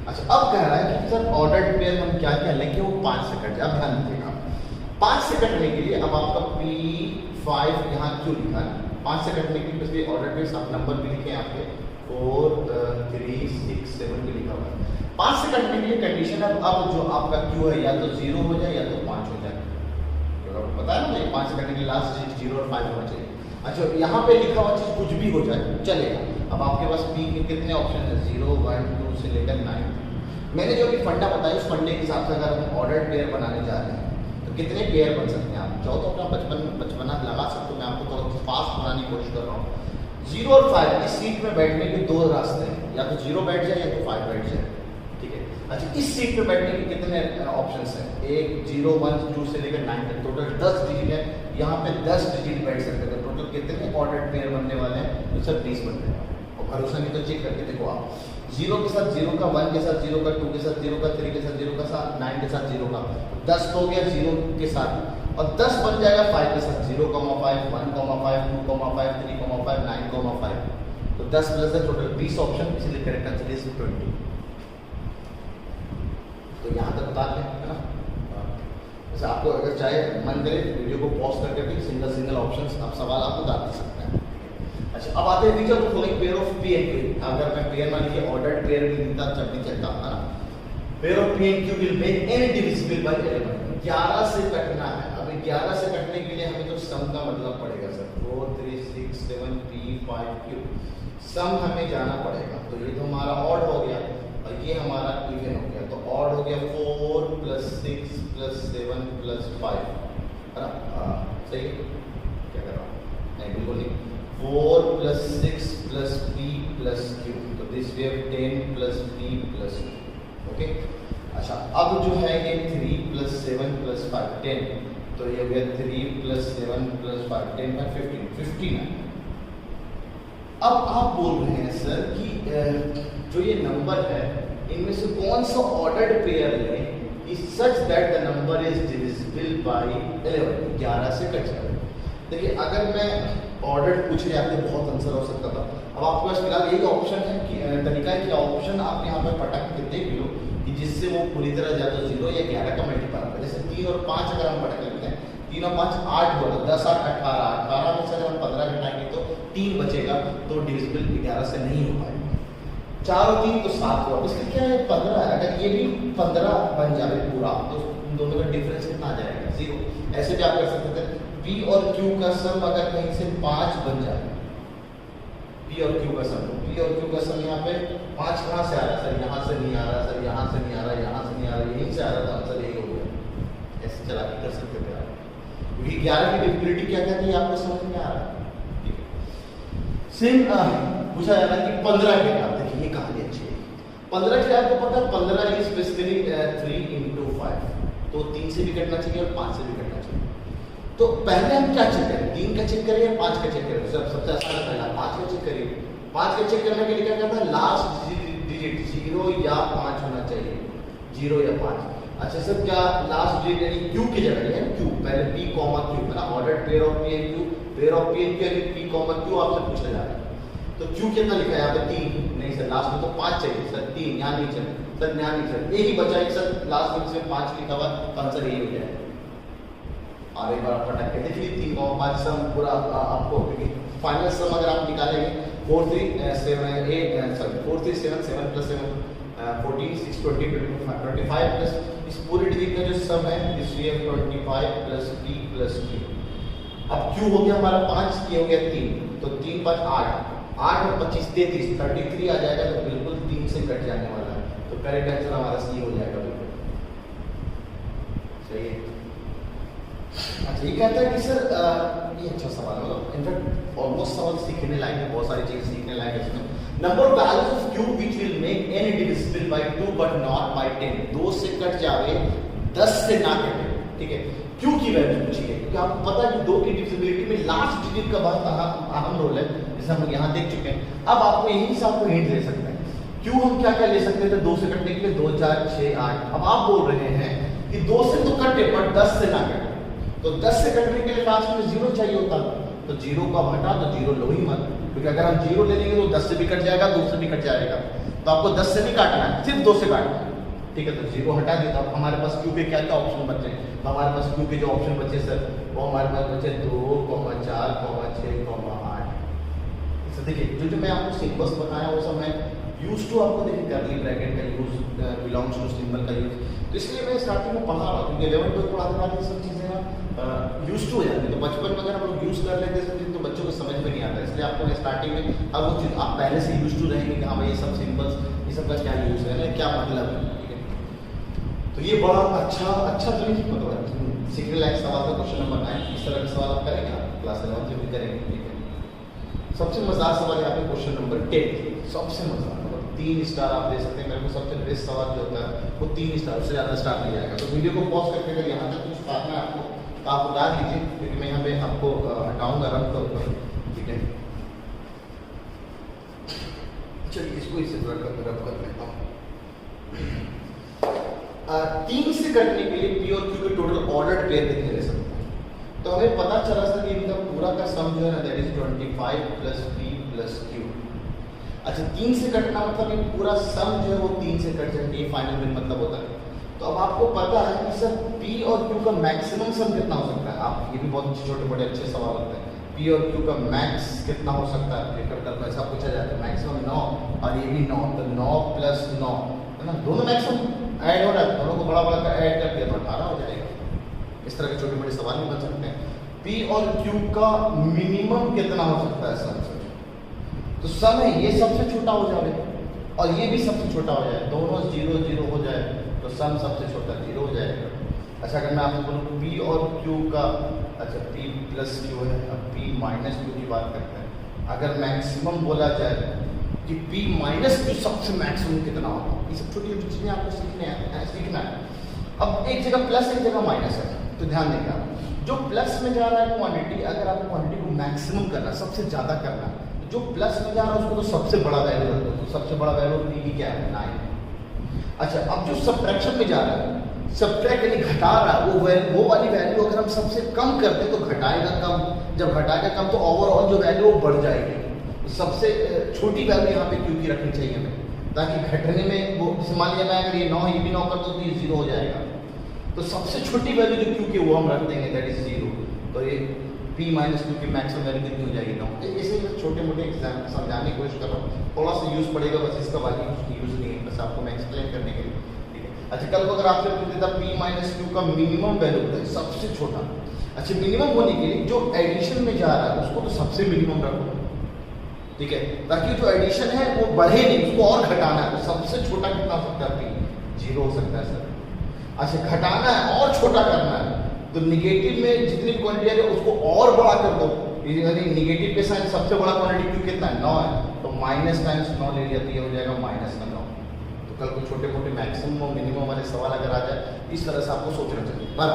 अच्छा अब कह रहा है कि सर ऑर्डर्ड पेयर हम क्या क्या लेंगे, वो 5 से कट जाए। अब ध्यान दीजिएगा, 5 से कटने के लिए अब आपका P5 यहाँ क्यों लिखा है, 5 से कटने के लिए इसलिए ऑर्डर्ड पेयर आप नंबर भी लिखे यहाँ पे 4 3 6 7 भी लिखा हुआ है। 5 से कटने के लिए कंडीशन है अब जो आपका Q है या तो 0 हो जाए या तो 5 हो जाए, तो आपको पता है ना 5 से कटने के लिए लास्ट डिजिट 0 और 5 होना चाहिए। अच्छा यहाँ पे लिखा हुआ चीज कुछ भी हो जाए चलेगा। अब आपके पास P के कितने ऑप्शन है, 0 1 2 से लेकर 9। मैंने जो भी फंडा बताया उस फंडे के हिसाब से अगर हम ऑर्डर्ड पेयर बनाने जा रहे हैं तो कितने पेयर बन सकते हैं, आप चाहो तो अपना बचपना लगा सकते हो, मैं आपको थोड़ा फास्ट बनाने की कोशिश कर रहा हूँ। 0 और 5 इस सीट में बैठने के 2 रास्ते हैं, या तो 0 बैठ जाए या तो 5 बैठ जाए, ठीक है। अच्छा इस सीट पे बैठने के कितने ऑप्शंस हैं, 1 0 1 2 से लेकर 9 तक, टोटल 10 डिजिट है, यहाँ पे 10 डिजिट बैठ सकते हैं, टोटल कितने ऑर्डर्ड पेयर बनने वाले हैं, तो सर 20 बनने वाले हैं। और भरोसा नहीं तो चेक करके देखो आप, 0 के साथ 0 का, 1 के साथ 0 का, 2 के साथ 0 का, 3 के साथ 0 का, 9 के साथ 0 का, 10 तो हो गया 0 के साथ, और 10 बन जाएगा 5 के साथ, 0,5 1,5 2,5 3,5 9,5, तो 10 प्लस है टोटल 20 ऑप्शन, इसलिए करेक्ट आंसर इज 20। तो यहाँ तक बता दें है ना। जैसे आपको अगर चाहे मन करे वीडियो को पॉज करके भी सिंगल ऑप्शंस आप सवाल आपको बता सकते हैं। अच्छा अब आते हैं टीचर तो following pair of P and Q। अगर मैं पेयर मान लीजिए ऑर्डर्ड पेयर भी लिखता जब भी चलता है ना, pair of P and Q will make any divisible by 11। 11 से कटना है, अब 11 से कटने के लिए हमें तो सम का मतलब पड़ेगा सर, 4 3 6 7 P 5 Q, सम हमें जाना पड़ेगा। तो ये तो हमारा ऑड हो गया और ये हमारा इवन हो गया, तो ऑड हो गया 4 + 6 + 7 + 5 है ना, सही है क्या कर रहा हूँ, नहीं बिल्कुल नहीं, 4 + 6 + P + Q, तो this way 10 + P + Q, okay. अच्छा अब जो है ये 3 + 7 + 5 10, तो ये हो गया 3 + 7 + 5 10 × 15 है। अब आप बोल रहे हैं सर कि जो ये नंबर है इनमें से कौन सा ऑर्डर्ड पेयर लें is such that the number is divisible bye 11, 11 से कट जाए। देखिए अगर मैं ऑर्डर्ड पूछ रहे आपके बहुत आंसर हो सकता था, अब आपके पास फिलहाल यही ऑप्शन है कि तरीका है कि ऑप्शन आप यहाँ पर पटक के देख लो कि जिससे वो पूरी तरह या तो 0 या 11 का मल्टीपल आता है। जैसे 3 और 5 अगर हम पटक लेते हैं, 3 और 5 8 बोलो, 10 8 18, 18 में से अगर हम 15 घटाएंगे तो 3 बचेगा, तो डिविजिबल 11 से नहीं हो पाएगा। 4 और 3 तो 7 हुआ, इसलिए क्या है 15 है, अगर ये भी 15 बन जाए पूरा तो दोनों का डिफरेंस कितना आ जाएगा 0। ऐसे भी आप कर सकते थे P और Q का सम अगर कहीं से 5 बन जाए, P और Q का सम, P और Q का सम यहाँ पे 5 कहाँ से आ रहा है सर, यहाँ से नहीं आ रहा सर, यहाँ से नहीं आ रहा, यहाँ से नहीं आ रहा, यहीं से आ रहा था, आंसर यही हो गया। ऐसे चला के कर सकते थे आप, क्योंकि 11 की डिफिकल्टी क्या कहती है आपको समझ में आ रहा है, ठीक है। सेम पूछा जा रहा है कि 15 के बाद, देखिए ये कहानी अच्छी है। 15 के आपको पता है 15 इज बेसिकली 3 × 5, तो 3 से भी कटना चाहिए और 5 से भी कटना चाहिए। तो पहले हम क्या चेक करें, 3 का चेक करें या 5 का चेक करें, सबसे आसान पहला 5 का चेक करिए। 5 का चेक करने के लिए क्या करना है, लास्ट डिजिट 0 या 5 होना चाहिए, 0 या 5। अच्छा सर, क्या लास्ट डिजिट यानी क्यू की जगह है क्यू, पहले पी कॉमा क्यू है ना, order pair of P and Q, pair of P and Q यानी पी कॉमा क्यू आपसे पूछा जा रहा है। तो क्यू कितना लिखा है यहाँ पे 3, नहीं सर लास्ट में तो 5 चाहिए सर, 3 यहाँ नहीं चले सर, यहाँ नहीं चले, एक ही बचा है सर, लास्ट में से 5 लिखा हुआ तो आंसर यही हो जाएगा। और एक बार आप पटक के देख लीजिए 3 कॉमा 5 सम पूरा आपको फाइनल सम अगर आप निकालेंगे 4 3 7 8 सॉरी 4 3 7 7 प्लस 7 14 6 20 25 प्लस इस पूरे डिजिट का जो सम है this we have 25 plus p plus q। अब q हो गया हमारा 5, k हो गया 3, तो 3 5 8 8 और 25 33 33 आ जाएगा, तो बिल्कुल 3 से कट जाने वाला है, तो करेक्ट आंसर हमारा सी हो जाएगा बिल्कुल सही है। अच्छा ये कहता है कि सर ये अच्छा सवाल है, मतलब इनफैक्ट ऑलमोस्ट सवाल सीखने लायक है, बहुत सारी चीजें सीखने लायक है इसमें। Number of values of q which will make n divisible by 2 but not by 10, 2 से कट जावे 10 से ना कटे, ठीक है। q की वैल्यू पूछी है क्योंकि आपको पता है कि 2 की डिविजिबिलिटी में लास्ट डिजिट का बहुत अहम रोल है, जैसे हम लोग यहाँ देख चुके हैं। अब आपको यही से आपको हिंट दे सकते हैं, q हम क्या क्या ले सकते थे 2 से कटने के लिए, 2 4 6 8। अब आप बोल रहे हैं कि 2 से तो कटे बट 10 से ना कटे, तो 10 से कटने के लिए लास्ट में 0 चाहिए होता, तो 0 को आप हटा, तो 0 लो ही मत, क्योंकि अगर हम 0 ले लेंगे तो 10 से भी कट जाएगा, 2 से भी कट जाएगा, तो आपको 10 से नहीं काटना है, सिर्फ 2 से काटना है, ठीक है। तो 0 हटा दिया, तो अब हमारे पास q के क्या क्या ऑप्शन बचे, तो हमारे पास q के जो ऑप्शन बचे सर वो हमारे पास बचे 2 4 6 8। तो देखिए जो मैं आपको सिंबल्स बताया वो सब मैं यूज टू आपको देखिए करली ब्रैकेट का यूज, बिलोंग्स टू सिंबल का यूज, तो इसलिए मैं स्टार्टिंग में पढ़ा रहा हूँ क्योंकि 11 12 पढ़ाने वाली ये सब चीज़ें यूज टू हो जाती है, तो बचपन में अगर हम लोग यूज कर लेते हैं तो बच्चों को समझ में नहीं आता, इसलिए आपको मैं स्टार्टिंग में अब वो चीज़ आप पहले से यूज टू रहेंगे कि हाँ भाई ये सब सिंबल्स ये सब का क्या यूज है, क्या मतलब है, ठीक है। तो ये बड़ा अच्छा तो नहीं मतलब सीखने लायक सवाल का क्वेश्चन नंबर 9, इस तरह के सवाल आप करेंगे क्लास 11 से भी करेंगे, ठीक है। सबसे मजेदार सवाल यहाँ पे क्वेश्चन नंबर 10, सबसे मजेदार, मतलब 3 स्टार आप दे सकते हैं, मेरे को सबसे बेस्ट सवाल जो होता है वो 3 स्टार, उससे ज़्यादा स्टार नहीं जाएगा। तो वीडियो को पॉज करके अगर यहाँ तक कुछ काटना है आपको तो आप उतार लीजिए, क्योंकि मैं यहाँ पे आपको हटाऊंगा रब के ऊपर, ठीक है। चलिए इसको इसे रब कर लेता हूँ। 3 से कटने के लिए p और q के टोटल ऑर्डर्ड पेयर कितने ले सकते हैं, तो हमें पता चला सर कि इनका पूरा का सम जो है ना that is 25 plus p plus q। अच्छा 3 से कटना मतलब ये पूरा सम जो है वो 3 से कट जाएगा, ये फाइनल में मतलब होता है। तो अब आपको पता है कि सर p और q का मैक्सिमम सम कितना हो सकता है, आप ये भी बहुत छोटे बड़े अच्छे सवाल होते हैं, p और q का मैक्स कितना हो सकता है, डिफिकल्ट ऐसा पूछा जाता है, मैक्सिमम 9 और ये भी 9, तो 9 प्लस 9 है ना, दोनों मैक्सिमम ऐड हो रहा है, दोनों को बड़ा का ऐड कर दिया तो 18 हो जाएगा। इस तरह के छोटे बड़े सवाल भी बन सकते हैं। p और q का मिनिमम कितना हो सकता है सम से, तो सम है ये सबसे छोटा हो जाए और ये भी सबसे छोटा हो जाए, दोनों 0 0 हो जाए तो सम सबसे छोटा 0 हो जाएगा। अच्छा अगर मैं आपको बोलूँ p और q का, अच्छा p प्लस q है, अब p माइनस q की बात करते हैं, अगर मैक्सिमम बोला जाए कि p माइनस q सबसे मैक्सिमम कितना होगा, ये सब छोटी छोटी चीज़ें आपको सीखना है। अब एक जगह प्लस एक जगह माइनस है, तो ध्यान देगा जो प्लस में जा रहा है क्वांटिटी, अगर आपको क्वांटिटी को मैक्सिमम करना है, सबसे ज़्यादा करना है, जो प्लस में जा रहा है उसको तो सबसे बड़ा वैल्यू रख दो, तो सबसे बड़ा वैल्यू p की क्या है 9। अच्छा अब जो सब्ट्रैक्शन में जा रहा है, सब्ट्रैक्ट यानी घटा रहा है, वो वाली वैल्यू अगर हम सबसे कम करते तो घटाएगा कम, जब घटाएगा कम तो ओवरऑल जो वैल्यू वो बढ़ जाएगी। तो सबसे छोटी वैल्यू यहाँ पे q की रखनी चाहिए हमें, ताकि घटने में वो, मान लिया मैं अगर ये 9 ये भी 9 कर दो तो ये 0 हो जाएगा, तो सबसे छोटी वैल्यू जो q की वो हम रख देंगे दैट इज 0, तो ये p माइनस q की मैक्सिमम वैल्यू कितनी हो जाएगी 9। ऐसे मैं छोटे मोटे एग्जाम समझाने की कोशिश कर रहा हूँ, थोड़ा सा यूज पड़ेगा बस, इसका बाकी कुछ यूज नहीं है, बस आपको मैं एक्सप्लेन करने के लिए, ठीक है। अच्छा कल को अगर आपसे पूछ देता p माइनस q का मिनिमम वैल्यू बताइए सबसे छोटा, अच्छा मिनिमम होने के लिए जो एडिशन में जा रहा है उसको तो सबसे मिनिमम रखो, ठीक है, ताकि जो एडिशन है वो बढ़े नहीं, उसको और घटाना है, तो सबसे छोटा कितना हो सकता है p 0 हो सकता है सर। अच्छा घटाना है और छोटा करना है, तो निगेटिव में जितनी क्वांटिटी है उसको और बड़ा कर दो, यानी निगेटिव के साथ सबसे बड़ा क्वांटिटी q कितना है 9 है, तो माइनस टाइम्स 9 ले लिया तो ये हो जाएगा माइनस का 9। तो कल को छोटे मोटे मैक्सिमम और मिनिमम वाले सवाल अगर आ जाए इस तरह से आपको सोचना चाहिए। पर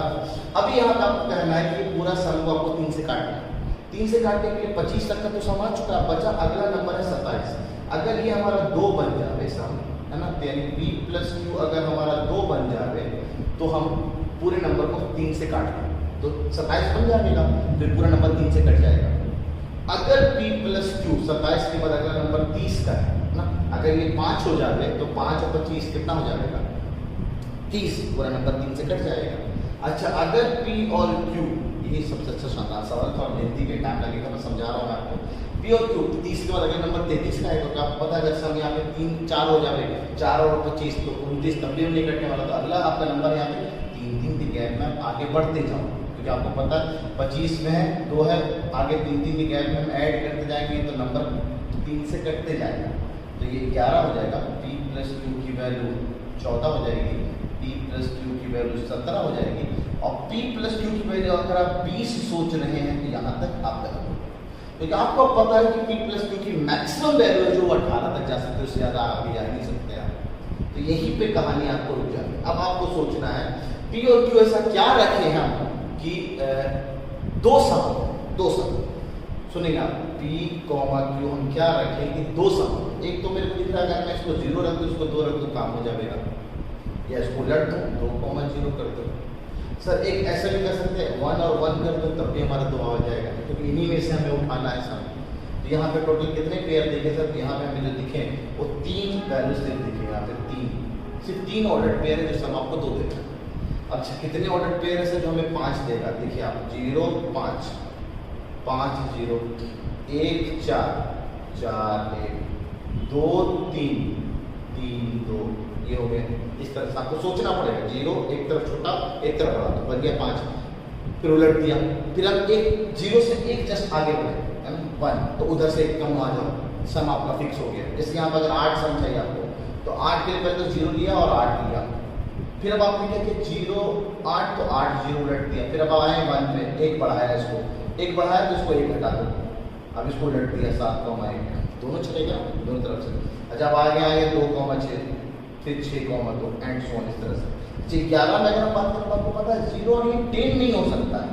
अभी यहाँ पे आपको कहना है कि पूरा सम को आपको 3 से काटना है, 3 से काटने के लिए 25 तक का तो सम आ चुका, बचा अगला नंबर है 27। अगर ये हमारा 2 बन जाए सम है ना, यानी p प्लस q अगर हमारा 2 बन जाए तो हम पूरे नंबर को 3 से काट दें तो 27 बन जाएगा, फिर पूरा नंबर 3 से कट जाएगा। अगर p प्लस क्यू 27 के बाद अगला नंबर 30 का है ना, अगर ये 5 हो जाए तो 5 और 25 कितना हो जाएगा 30, पूरा नंबर 3 से कट जाएगा। अच्छा अगर p और q, यही सबसे अच्छा शानदार सवाल, थोड़ा लेंथी के टाइम लगेगा, मैं समझा रहा हूँ आपको। p और q 30 के बाद अगर नंबर 33 का आएगा तो आपको पता है अगर सम यहाँ पे 3 4 हो जाए, 4 और 25 तो 29 तब भी नहीं कटने वाला, तो अगला आपका नंबर यहाँ पे 3 के गैप में आगे बढ़ते जाओ, क्योंकि आपको पता है 25 में है 2 है, आगे 3 के गैप में हम ऐड करते जाएंगे तो नंबर 3 से कटते जाएगा, तो ये 11 हो जाएगा। p प्लस क्यू की वैल्यू 14 हो जाएगी, p प्लस क्यू की वैल्यू 17 हो जाएगी, और p प्लस क्यू की वैल्यू अगर आप 20 सोच रहे हैं तो यहाँ तक आप गलत हो, क्योंकि आपको पता है कि p प्लस क्यू की मैक्सिमम वैल्यू है जो 18 तक जा सकते हैं, उससे ज़्यादा आगे जा नहीं सकते आप। तो यहीं पे कहानी आपको रुक जाती है। अब आपको सोचना है p और q ऐसा क्या रखे हैं हम कि दो सम सुनेगा, p कॉमा q हम क्या रखें कि 2 सम, एक तो मेरे को दिख रहा है अगर मैं इसको 0 रख दूँ, इसको 2 रख दूँ काम हो जाएगा, या इसको लट दूँ 2,0 कर दूँ। सर एक ऐसा भी कर सकते हैं 1 और 1 कर दो तब भी हमारा 2 आ जाएगा, क्योंकि इन्हीं में से हमें उठाना है सम। तो यहाँ पे टोटल कितने पेयर दिखे सर, यहाँ पे हमें जो दिखे वो 3 वैल्यू सिर्फ दिखे, यहाँ पे 3 सिर्फ 3 ऑर्डर पेयर है जो सम आपको 2 देगा। अच्छा कितने ऑर्डर पेयर है सर जो हमें 5 देगा, देखिए आप 0 5 5 0 1 4 4 1 2 3 3 2, ये हो गए। इस तरह से आपको सोचना पड़ेगा, 0 एक तरफ छोटा एक तरफ बड़ा, तो बन गया 5, फिर उलट दिया, फिर हम एक 0 से एक जस्ट आगे बढ़े है ना 1, तो उधर से एक कम आ जाओ, सम आपका फिक्स हो गया। जैसे यहाँ पर अगर 8 सम चाहिए आपको तो 8 के लिए पहले तो 0 लिया और 8 लिया, फिर अब आपने क्या किया 0 8 तो 8 0 उलट दिया, फिर अब आए 1 पे एक बढ़ाया, इसको एक बढ़ाया तो इसको एक घटा दो, अब इसको उलट दिया 7,1, दोनों चलेगा दोनों तरफ से। अच्छा अब आगे आए 2,6 फिर 6,2 एंड सो ऑन, इस तरह से। 11 में अगर हम बात करें आपको पता है 0 और ये 10 नहीं हो सकता है,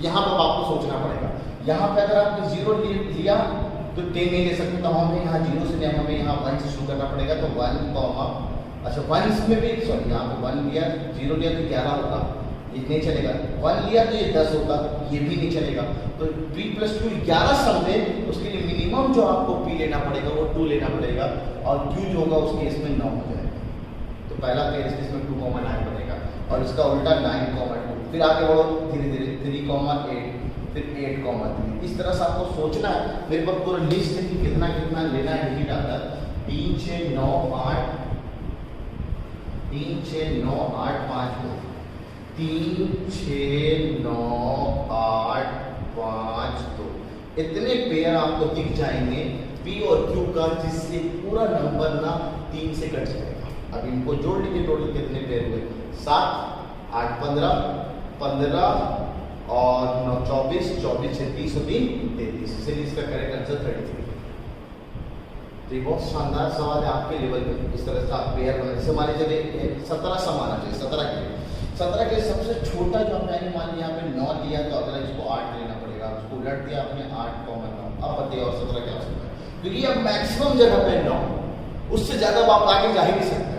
यहाँ पर आपको सोचना पड़ेगा। यहाँ पे अगर आपने 0 लिया तो 10 नहीं ले सकते, तो हमें यहाँ 0 से नहीं, हमें यहाँ 1 से शुरू करना पड़ेगा, तो 1, अच्छा 1 में भी सॉरी यहाँ पे 1 लिया 0 लिया तो 11 होगा, ये नहीं चलेगा, 1 लिया तो ये 10 होता, ये भी नहीं चलेगा। तो p प्लस क्यू 11 सम में उसके लिए मिनिमम जो आपको p लेना पड़ेगा वो 2 लेना पड़ेगा, और q जो होगा उसके इसमें 9 हो जाएगा, तो पहला पेयर इसमें 2,9 बनेगा, और इसका उल्टा 9,2, फिर आगे बढ़ो धीरे धीरे 3,8 फिर 8,3, इस तरह से आपको सोचना है। मेरे पास पूरा लिस्ट है कि कितना कितना लेना है, यही डालता है 3 6 9 8 3 6 9 8 5 2 3 6 9 8 5 2, इतने पेयर आपको दिख जाएंगे p और q का, जिससे पूरा नंबर ना 3 से कट जाएगा। अब इनको जोड़ लीजिए, टोटल कितने पेयर हुए 7 8 15 15 और 9 24 24 36 और 3 33, इसलिए इसका करेक्ट आंसर 33। तो ये बहुत शानदार सवाल है आपके लेवल पे, इस तरह से आप पेयर बना, जैसे मान लीजिए 17 सम आना चाहिए, 17 के लिए सबसे छोटा जो मैंने मान लिया यहाँ पे 9 लिया, तो अगर इसको 8 लेना पड़ेगा, उसको उलट दिया आपने 8,9, अब बताइए और 17 क्या हो सकता है, क्योंकि अब मैक्सिमम जगह पे 9, उससे ज्यादा आप आगे जा ही नहीं सकते।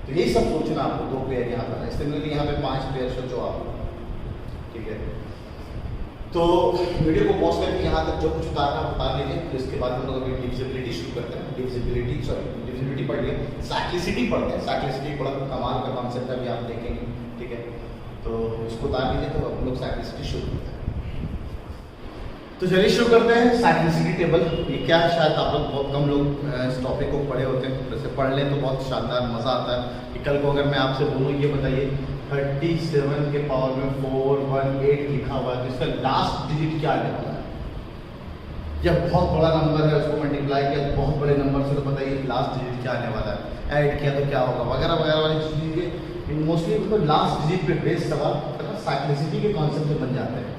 तो यही सब सोचना आपको, 2 पेयर यहाँ पर, सिमिलरली यहाँ पे 5 पेयर सोचो आप, ठीक है। तो वीडियो को पॉज करके यहाँ तक जो कुछ उतारना उतार लीजिए, फिर इसके बाद हम लोग अभी डिविजिबिलिटी शुरू करते हैं। डिविजिबिलिटी पढ़ लिए, साइक्लिसिटी पढ़ते हैं, साइक्लिसिटी बड़ा कमाल का कॉन्सेप्ट अभी आप देखेंगे, ठीक है। तो इसको उतार लीजिए, तो हम लोग साइक्लिसिटी शुरू करते हैं। तो चलिए शुरू करते हैं साइक्लिसिटी टेबल। ये क्या है, शायद आप लोग बहुत कम लोग इस टॉपिक को पढ़े होते हैं, वैसे पढ़ लें तो बहुत शानदार मज़ा आता है कि कल को अगर मैं आपसे बोलूँ ये बताइए 37 के पावर में 418 लिखा हुआ है, तो इसका लास्ट डिजिट क्या आने वाला है। जब बहुत बड़ा नंबर है उसको मल्टीप्लाई किया तो बहुत बड़े नंबर से, तो बताइए लास्ट डिजिट क्या आने वाला है, ऐड किया तो क्या होगा, वगैरह वगैरह वाली चीज़ें मोस्टली तो लास्ट डिजिट पे बेस्ड सवाल साइक्लिसिटी के कॉन्सेप्ट से बन जाते हैं।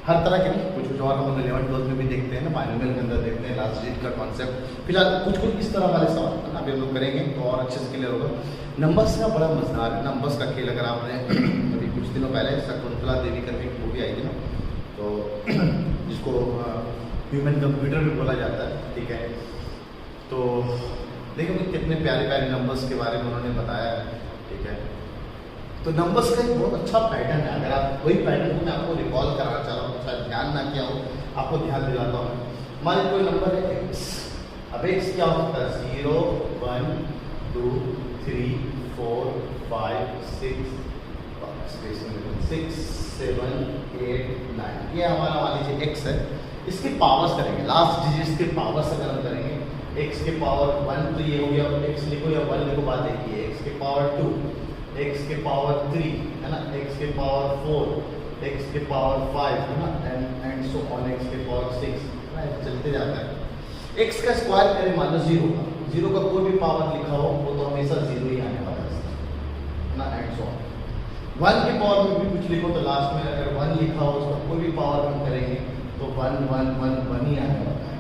हर तरह के नहीं, कुछ और हम लोग 11th 12th में भी देखते हैं ना, बाइनोमियल के अंदर देखते हैं लास्ट डिजिट का कॉन्सेप्ट। फिलहाल कुछ इस तरह वाले सवाल अभी हम लोग करेंगे तो और अच्छे से क्लियर होगा। नंबर्स का बड़ा मजेदार है, नंबर्स का खेल अगर आपने अभी कुछ दिनों पहले शकुंतला देवी करके एक मूवी आई थी ना, तो जिसको ह्यूमन कंप्यूटर भी बोला जाता है, ठीक है। तो देखो कितने प्यारे प्यारे नंबर्स के बारे में उन्होंने बताया है, ठीक है। तो नंबर्स का एक बहुत अच्छा पैटर्न है। अगर आप वही पैटर्न को मैं आपको रिकॉल कराना चाह रहा हूँ, शायद ध्यान ना किया हो, आपको ध्यान दिलाता हूँ। हमारे कोई नंबर है x, अब x क्या हो सकता है 0 1 2 3 4 5 6 7 8 9, ये हमारा मान लीजिए x है। इसके पावर्स करेंगे, लास्ट डिजिट्स के पावर्स अगर हम करेंगे, x के पावर 1 तो ये हो गया, x लिखो या 1 लिखो, बात देखिए, x के पावर 2, x के पावर 3 है ना, x के पावर 4, x के पावर 5 है ना, एंड सो ऑन, x के पावर 6 है ना, चलते जाता है। x का स्क्वायर करें मान लो 0 का, 0 का कोई भी पावर लिखा हो वो तो हमेशा 0 ही आने वाला है ना, एंड सो ऑन। 1 के पावर में भी कुछ लिखो तो लास्ट में अगर 1 लिखा हो उसका कोई भी पावर हम करेंगे तो 1 1 1 1 ही आने वाला है।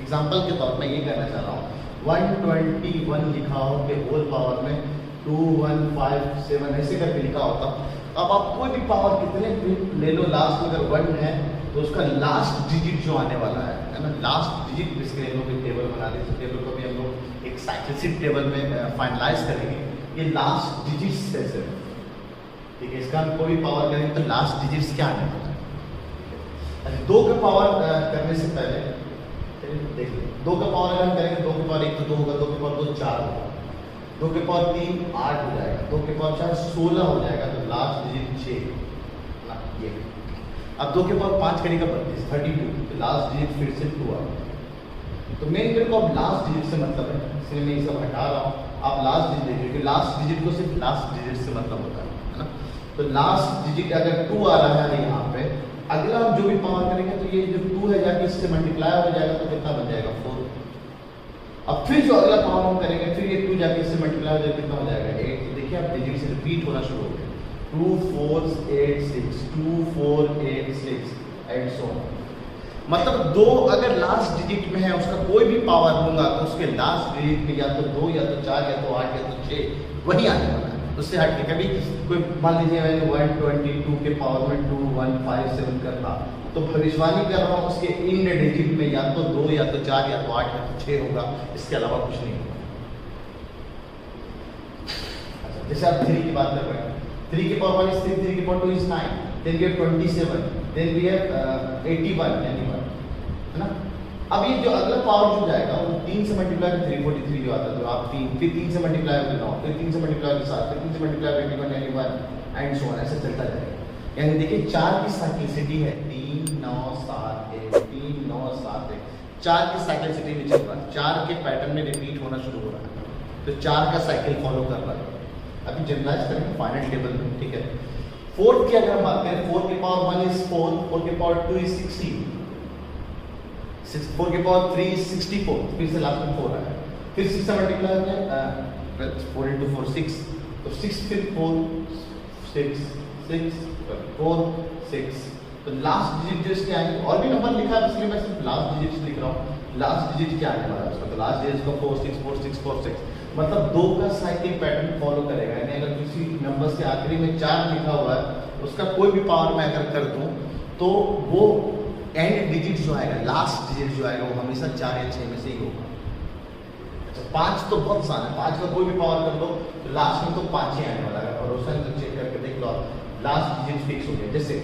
एग्जाम्पल के तौर पर ये कहना चाह रहा हूँ 121 लिखा हो के होल पावर में 2 1 5 7 ऐसे करके लिखा होता। अब आप कोई भी पावर कितने भी ले लो, लास्ट में अगर 1 है तो उसका लास्ट डिजिट जो आने वाला है ना, लास्ट डिजिट इसके लोग टेबल बना दी, टेबल को भी हम लोग एक साइक्लिक टेबल में फाइनलाइज करेंगे। ये लास्ट डिजिट्स कैसे, ठीक है, इसका हम कोई भी पावर करेंगे तो लास्ट डिजिट्स क्या आने वाला है। अच्छा, 2 का पावर करने से पहले देख लो, 2 का पावर अगर हम करेंगे 2 के पावर 1 तो 2 होगा, 2 के पावर 2 4 होगा, 2 के पावर 3 8 हो जाएगा, 2 के पावर 4 16 हो जाएगा, तो लास्ट डिजिट 6 ना ये। अब 2 के पावर 5 करेगा 32 32, तो लास्ट डिजिट फिर से 2 आ गया। तो मेन मेरे को अब लास्ट डिजिट से मतलब है, इसलिए मैं ये सब हटा रहा हूँ। आप लास्ट डिजिट देखिए, क्योंकि लास्ट डिजिट को सिर्फ लास्ट डिजिट से मतलब होता है ना। तो लास्ट डिजिट अगर 2 आ रहा है यहाँ पे, अगला हम जो भी पावर करेंगे तो ये जो 2 है जाके इससे मल्टीप्लाई हो जाएगा तो कितना बन जाएगा 4। अब फिर जो अगला पावर हम करेंगे फिर ये 2 जाके इससे मल्टीप्लाई हो जाएगा, कितना हो जाएगा 8। तो देखिए आप डिजिट से रिपीट होना शुरू हो गया, 2 4 8 6 2 4 8 6 एंड सो ऑन। मतलब 2 अगर लास्ट डिजिट में है उसका कोई भी पावर दूंगा तो उसके लास्ट डिजिट में या तो 2 या तो 4 या तो 8 या तो 6 वही आने वाला है। उससे हट के कभी कोई मान लीजिए मैंने 122 के पावर में 2 1 5 7 करना, तो भविष्यवाणी कर रहा हूँ उसके इन डिजिट में या तो 2 या तो 4 या तो 8 या तो 6 होगा, इसके अलावा कुछ नहीं होगा। अच्छा, जैसे आप 3 की बात कर रहे हैं, 3 के पावर 1 is 3, 3 के power 2 is 9, then we have 27, then we have 81 यानी 1 है ना। अब ये जो अगला पावर जो जाएगा वो 3 से मल्टीप्लाई कर 343 जो आता है, तो आप 3 फिर 3 से मल्टीप्लाई कर 9, फिर 3 से मल्टीप्लाई कर 7, फिर 3 से मल्टीप्लाई कर 81 यानी 1 एंड सो ऑन, ऐसे चलता जाएगा। यानी देखिए 4 की साइक्लिसिटी है 3 9 7 1 3 9 7 1, 4 की साइक्लिसिटी में चल रहा है, 4 के पैटर्न में रिपीट होना शुरू हो रहा है, तो 4 का साइकिल फॉलो कर रहा है। अभी जनरलाइज करेंगे फाइनल टेबल में, ठीक है। 4 की अगर हम बात करें, 4 के पावर 1 is 4, 4 के पावर 2 is 16, 4 के पावर 3 is 64, फिर से लास्ट में 4 आया, फिर 6 से मल्टीप्लाई हो गया 4 into 4 6, तो 6 फिर 4 6 6 4 6, तो लास्ट डिजिट जो इसके आएंगे, और भी नंबर लिखा है इसलिए मैं सिर्फ लास्ट डिजिट लिख रहा हूँ। लास्ट डिजिट क्या आने वाला है उसका, तो लास्ट डिजिट का 4 6 4 6 4 6, मतलब 2 का साइकिल पैटर्न फॉलो करेगा। यानी अगर किसी नंबर से आखिरी में 4 लिखा हुआ है उसका कोई भी पावर मैं अगर कर दूं तो वो एंड डिजिट जो आएगा, लास्ट डिजिट जो आएगा वो हमेशा 4 या 6 में से ही होगा। अच्छा, 5 तो बहुत आसान है, 5 का कोई भी पावर कर दो तो लास्ट में तो 5 ही आने वाला है। भरोसा है तो चेक करके देख लो, लास्ट डिजिट फिक्स हो गया। जैसे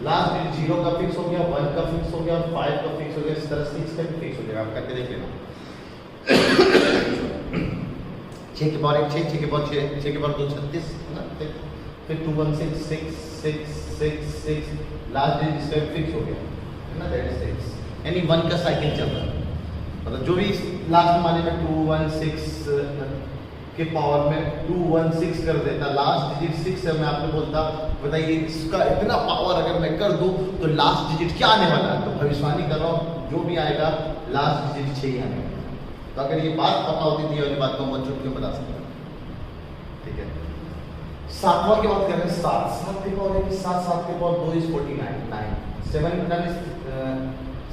लास्ट डिजिट 0 का फिक्स हो गया, 1 का फिक्स हो गया, 5 का फिक्स हो गया, इस तरह 6 का भी फिक्स हो जाएगा। आप करके देख लेना। 6 के पावर 1 6, 6 के पावर 6, 6 के पावर 2 36 है ना, फिर 2 1 6 6 6 6 6, लास्ट डिजिट इसका फिक्स हो गया है ना, दैट इज 6। यानी 1 का साइकिल चल रहा है, मतलब जो भी लास्ट में माने में 2 1 6 के पावर में 2 1 6 कर देता, लास्ट डिजिट 6 है, मैं आपको बोलता बताइए इसका इतना पावर अगर मैं कर दूं तो लास्ट डिजिट क्या आने वाला है, तो भविष्यवाणी कर रहा हूँ जो भी आएगा लास्ट डिजिट 6 ही आने वाला है। तो अगर ये बात पता होती थी वाली बात को मैं झूठ क्यों बता सकता, ठीक है। 7वां की बात कर रहे हैं, 7 के पावर है, 7 के पावर 2 is 49 9, 7 into 9 is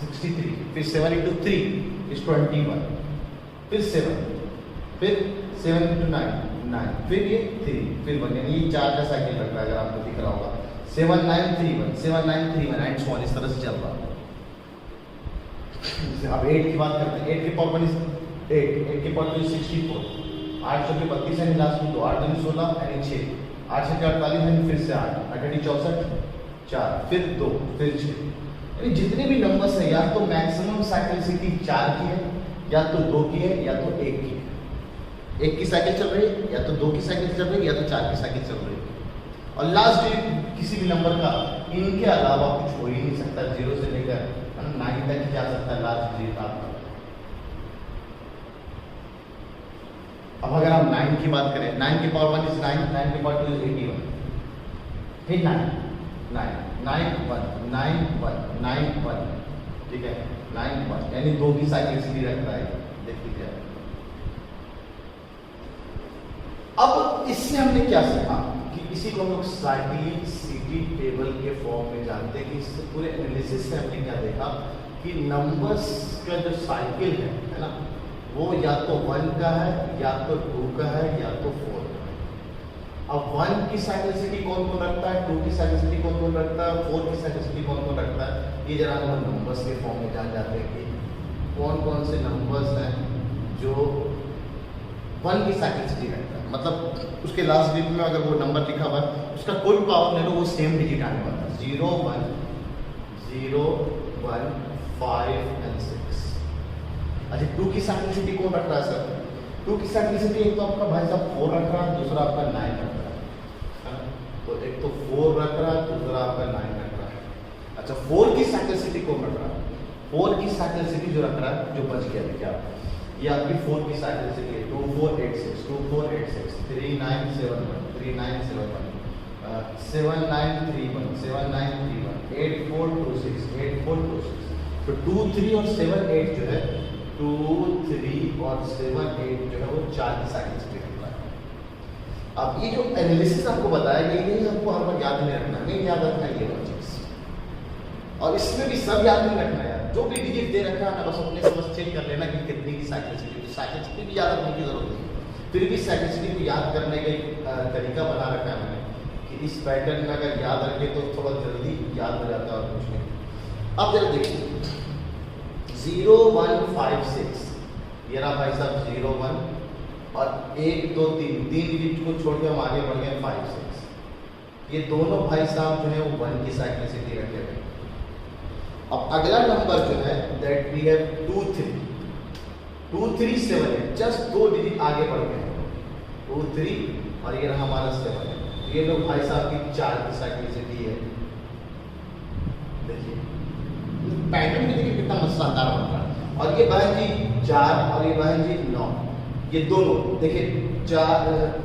63, फिर 7 into 3 is 21, फिर 7, फिर 7 into 9 9, फिर ये 3, फिर 1, यानी ये 4 का साइकिल लग रहा है। अगर आपको दिख रहा होगा 7 9 3 1 7 9 3 1 एंड सो ऑन, इस तरह से चल रहा है। अब 8 की बात करते हैं, 8 के पावर 1 is 8, 8 के पावर 2 is 64, 8 के 32 यानी लास्ट में 2 8 2 16 यानी 6, 8 से 48 दिन, फिर से 8, 8 64, 4, फिर 2, फिर 6। यानी जितने भी नंबर्स हैं या तो मैक्सिमम साइक्लिसिटी 4 की है, या तो 2 की है, या तो 1 की है। 1 की साइकिल चल रही है, या तो 2 की साइकिल चल रही है, या तो 4 की साइकिल चल रही है। और लास्ट डिजिट किसी भी नंबर का इनके अलावा कुछ हो ही नहीं सकता। 0 से लेकर 9 तक ही जा सकता है लास्ट डिजिट आपका। अब अगर हम 9 की बात करें, 9 की पावर 1 इज 9, 9 की पावर 2 इज 81, फिर 9 9 9 1 9 1 9 1, ठीक है, 9 1, यानी 2 की साइक्लिसिटी रखता है। देख लीजिए। अब इससे हमने क्या सीखा कि इसी को हम लोग साइक्लिसिटी टेबल के फॉर्म में जानते हैं कि इससे पूरे एनालिसिस से हमने क्या देखा कि नंबर्स का जो साइकिल है ना, वो या तो 1 का है, या तो 2 का है, या तो 4 का है। अब 1 की साइक्लिसिटी कौन कौन रखता है, 2 की साइक्लिसिटी कौन कौन रखता है, 4 की साइक्लिसिटी कौन कौन रखता है, ये जरा हम नंबर्स के फॉर्म में जान जाते हैं कि कौन कौन से नंबर्स हैं जो 1 की साइक्लिसिटी रखता है। मतलब उसके लास्ट डिजिट में अगर वो नंबर लिखा हुआ है, उसका कोई पावर ले लो, वो सेम डिजिट आने वाला है। 0 1 0 1 5 and 6। अच्छा, 2 की साइक्लिसिटी कौन रख रहा है सर? 2 की साइक्लिसिटी एक तो आपका भाई साहब 4 रख रहा है, दूसरा आपका 9 रख रहा है। तो एक तो 4 रख रहा है, दूसरा आपका 9 रख रहा है। अच्छा, 4 की साइक्लिसिटी कौन रख रहा है? 4 की साइक्लिसिटी जो रख रहा है, जो बच गया देखिए आप, ये आपकी 4 की साइक्लिसिटी है। 2486 2486 3971 3971 7931 7931 8426 8426। तो 2 3 और 7 8 जो है, 2 3 और 7 8 जो है वो 4 की साइक्लिसिटी रखता है। अब ये जो एनालिसिस आपको बताया गया है, ये आपको हर बार याद नहीं रखना, नहीं याद रखना ये वाली चीज। और इसमें भी सब याद नहीं रखना है, जो भी डिजिट दे रखा है ना, बस अपने से बस चेक कर लेना कि कितनी की साइक्लिसिटी भी याद रखने की जरूरत नहीं है। फिर भी साइक्लिसिटी को याद करने का एक तरीका बना रखा है मैंने कि इस पैटर्न में अगर याद रखे तो थोड़ा जल्दी याद हो जाता है और कुछ नहीं। अब जरा देखिए, 0 1 5 6, ये रहा भाई साहब 0 1, और 1 2 3 डिजिट को छोड़ के हम आगे बढ़ गए 5 6। ये दोनों भाई साहब जो है वो 1 की साइक्लिसिटी रखे हुए। अब अगला नंबर जो है that we have 2 3 2 3 7 8, just 2 digit आगे बढ़ गए 2 3, और ये रहा हमारा 7 8। ये लोग भाई साहब की 4 की साइक्लिसिटी है। देखिए पैटर्न भी देखिए कितना मजेदार बन रहा है। और ये बहन जी 4 और ये बहन जी 9, ये दोनों देखिए 4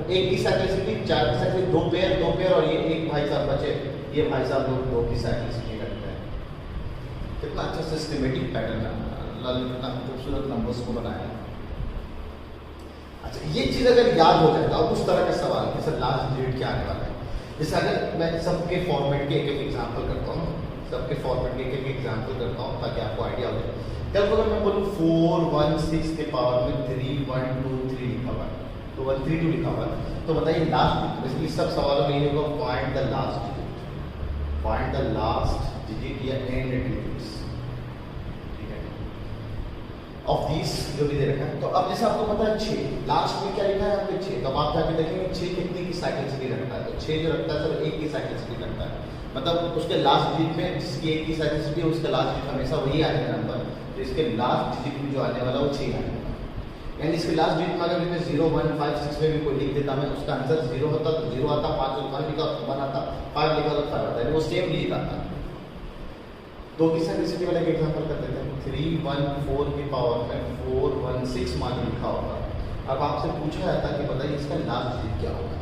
1 की साइक्लिसिटी, 4 की साइक्लिसिटी, 2 पेयर और ये एक भाई साहब बचे, ये भाई साहब लोग 2 की साइक्लिसिटी रखते हैं। कितना अच्छा सिस्टमेटिक पैटर्न है, कितना खूबसूरत नंबर्स को बनाया। अच्छा, ये चीज अगर याद हो जाए तो अब उस तरह का सवाल कि सर लास्ट डिजिट क्या आने वाला है, जैसे अगर मैं सबके फॉर्मेट के एक एक एग्जाम्पल करता हूँ, सबके फॉर्मेट के एक एक एग्जाम्पल करता हूँ ताकि आपको आइडिया हो जाए। कल अगर मैं बोलूँ 4 1 6 के पावर में 3 1 2 3 लिखा हुआ है, तो 1 3 2 लिखा हुआ है, तो बताइए लास्ट डिजिट। बेसिकली सब सवालों में ये होगा find the last digit, find the last digit या एंड डिजिट्स, ठीक है, ऑफ दिस जो भी दे रखा है। तो अब जैसे आपको पता है 6 लास्ट में क्या लिखा है यहाँ पे 6, तो अब आप जाके देखेंगे 6 कितने की साइक्लिसिटी रखता है, तो 6 जो रखता है सर 1 की साइक्लिसिटी रखता है। मतलब उसके लास्ट डिजिट में जिसकी 1 की साइक्लिसिटी है उसका लास्ट डिजिट हमेशा वही आने का नंबर, तो इसके लास्ट डिजिट में जो आने वाला वो 6 आने वाला। यानी इसके लास्ट डिजिट में अगर मैं 0 1 5 6 में भी कोई लिख देता मैं, उसका आंसर 0 होता तो 0 आता, 5 1 लिखा तो 1 आता, 5 लिखा तो 5 आता, वो सेम डिजिट आता। 2 की साइक्लिसिटी वाला एक एग्जांपल कर देते हैं। 3 1 4 की पावर में 4 1 6 मान लिखा होगा। अब आपसे पूछा जाता है कि बताइए इसका लास्ट डिजिट क्या होगा।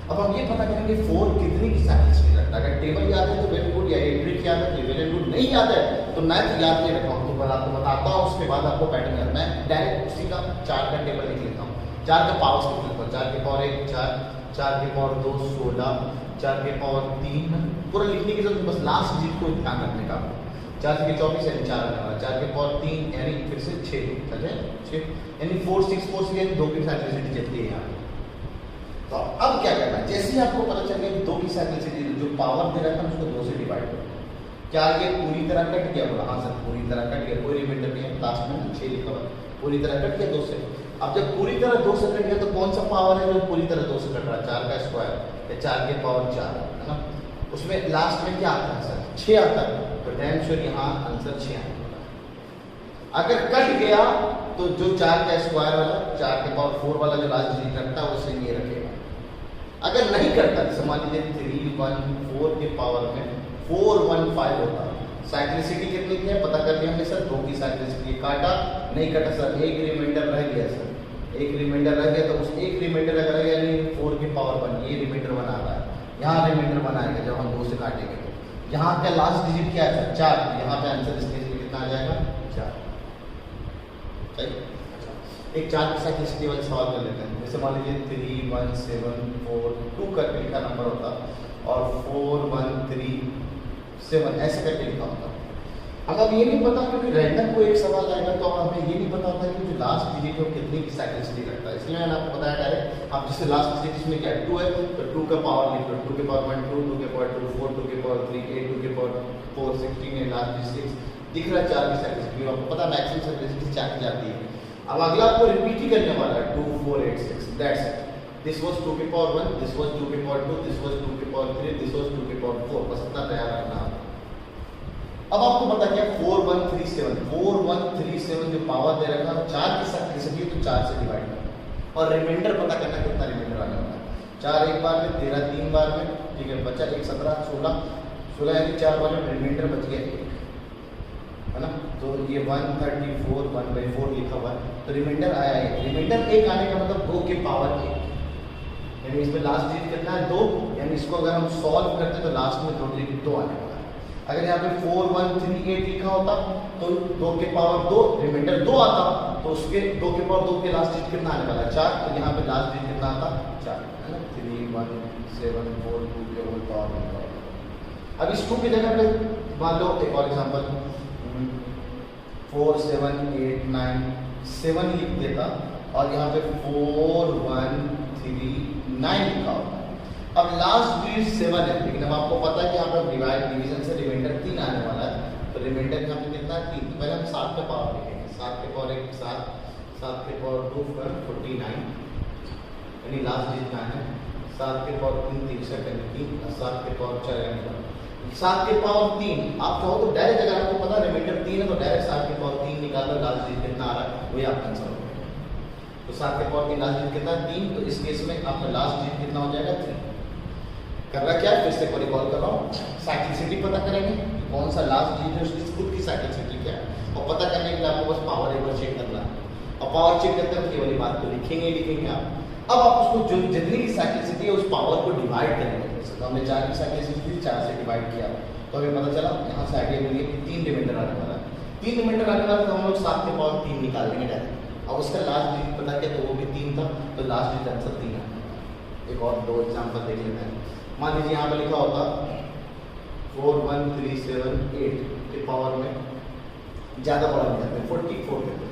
अब हम ये पता करेंगे 4 कितनी की साइक्लिसिटी रखता है। अगर टेबल याद है तो वेरी गुड, या ट्रिक याद है तो वेरी गुड, नहीं याद है तो मैं तो याद नहीं रखा हूँ, तो मैं आपको बताता हूँ, उसके बाद आपको पैटर्न याद। मैं डायरेक्ट उसी का 4 का टेबल लिख लेता हूँ। 4 का पावर कितने पर, 4 के पावर 1 4, 4 के पावर 2 16, 4 के पावर 3, पूरा लिखने की जरूरत, बस लास्ट डिजिट को ध्यान रखने का। 4 के 24 यानी 4 आने वाला, 4 के पावर 3 यानी फिर से 6, समझे 6 यानी 4 6 4 6 यानी 2 की साइक्लिसिटी चलती है यहाँ। तो अब क्या करना है, जैसे ही आपको पता चल गया कि 2 की साइक्लिसिटी जो पावर दे रखा है उसको 2 से डिवाइड करो, क्या ये पूरी तरह कट गया? बोला हाँ सर पूरी तरह कट गया, कोई रिमाइंडर नहीं है, लास्ट में 6 लिखा हुआ है, पूरी तरह कट गया 2 से। अब जब पूरी तरह 2 से कट गया तो कौन सा पावर है जो पूरी तरह 2 से कट रहा है? 4 का स्क्वायर या 4 के पावर 4 है ना, उसमें लास्ट में क्या आता है सर? 6 आता है, तो डैम श्योर यहाँ आंसर 6 आने वाला है। अगर कट गया तो जो 4 का स्क्वायर वाला 4 के पावर 4 वाला जो लास्ट डिजिट रखता है उसे ये रखेगा। अगर नहीं करता, जैसे मान लीजिए 314 के पावर में 415 होता, साइक्लिसिटी कितनी की है पता कर लिया हमने सर, 2 की साइक्लिसिटी। काटा नहीं कटा सर, एक रिमाइंडर रह गया सर, एक रिमाइंडर रह गया, तो उस एक रिमाइंडर अगर रह गया नहीं 4 के पावर 1 ये रिमाइंडर बना रहा है, यहाँ रिमाइंडर बनाएगा जब हम 2 से काटेंगे तो यहाँ का लास्ट डिजिट क्या है? 4, यहाँ पे आंसर इसके लिए कितना आ जाएगा? 4। सही। अच्छा, एक 4 के साथ हिस्ट्री वाले सवाल कर लेते हैं। जैसे मान लीजिए 31742 करके लिखा नंबर होता और 4137 ऐसे करके लिखा होता। अब ये नहीं पता क्योंकि रैंडम को एक सवाल आएगा तो हमें ये नहीं पता होता कि जो लास्ट डिजिट है वो कितनी की साइक्लिसिटी रखता है, इसलिए मैंने आपको बताया डायरेक्ट। आप जिससे लास्ट डिजिट इसमें क्या है 2 है तो 2 का पावर लिख लो, 2 के पावर 1 2, 2 के पावर 2 4, 2 के पावर 3 8, 2 के पावर 4 16 है, लास्ट डिजिट 6 दिख रहा है 4 की साइक्लिसिटी, आपको पता मैक्सिमम साइक्लिसिटी 4 की जाती है। अब अगला आपको रिपीट ही करने वाला है 2 4 8 6 दैट्स इट। दिस वाज 2 के पावर 1, दिस वाज 2 के पावर 2, दिस वाज 2 के पावर 3, दिस वाज 2 के पावर 4, बस इतना तैयार रखना। अब आपको पता क्या 4137 जो पावर दे रखा है 4 की साइक्लिसिटी तो 4 से डिवाइड करना और रिमाइंडर पता करना कितना रिमाइंडर आने वाला है। 4 एक बार में, 13 3 बार में, ठीक है, बचा 1 17 16 यानी 4 बार में रिमाइंडर बच गया 1, है ना। तो ये 134 1/4 लिखा हुआ है तो रिमाइंडर आया है। रिमाइंडर 1 आने का मतलब 2 के पावर 1, यानी इसमें लास्ट डिजिट कितना है 2, यानी इसको अगर हम सॉल्व करते तो लास्ट में 2 डिजिट 2 आने वाला है। अगर यहाँ पे 4138 लिखा होता तो 2 के पावर 2 रिमाइंडर 2 आता तो उसके 2 के पावर 2 के लास्ट डिजिट कितना आने वाला है 4, तो यहाँ पे लास्ट डिजिट कितना आता 4, है ना, 31742 के होल पावर। अब इस 2 की जगह पे मान लो एक और एग्जांपल 47897 लिख देता और यहाँ पे 4139 लिखा होता। अब लास्ट डिजिट 7 है, लेकिन अब आपको पता है कि यहाँ पर डिवीजन से रिमाइंडर 3 आने वाला है, तो रिमाइंडर यहाँ पे कितना है 3, तो पहले हम 7 पे पावर लिखेंगे, 7 के पावर 1 7, 7 के पावर 2 49, यानी लास्ट डिजिट क्या है 7 के पावर 3 3 सेकंड 3, 7 के पावर 4 यानी 7 के पावर 3। आप चाहो तो डायरेक्ट अगर आपको पता रिमाइंडर 3 है तो डायरेक्ट 7 के पावर 3 निकाल दो, लास्ट डिजिट कितना आ रहा है वही आपका आंसर होगा। तो 7 के पावर 3 लास्ट डिजिट कितना 3, तो इस केस में आपका लास्ट डिजिट कितना हो जाएगा 3। कर रहा क्या, फिर से एक बार रिकॉल कर रहा हूँ, साइक्लिसिटी पता करेंगे कौन सा लास्ट डिजिट है उसकी खुद की साइक्लिसिटी क्या है, और पता करने के लिए आपको बस पावर एक बार चेक करना है, और पावर चेक करते वक्त ये वाली बात तो लिखेंगे आप। अब आप उसको जो जितनी की साइक्लिसिटी है उस पावर को डिवाइड करेंगे। तो हमने 4 की साइक्लिसिटी 4 से डिवाइड किया तो हमें पता चला यहाँ से आइडिया मिली कि 3 रिमाइंडर आने वाला है, 3 रिमाइंडर आने वाला तो हम लोग 7 के पावर 3 निकाल देंगे डायरेक्ट, और उसका लास्ट डिजिट पता किया तो वो भी 3 था, तो लास्ट डिजिट आंसर 3 है। एक और 2 एग्जाम्पल देख लेते हैं। मान लीजिए यहाँ पर लिखा होता 41378 के पावर में ज़्यादा बड़ा नहीं जाता 44 देते हैं।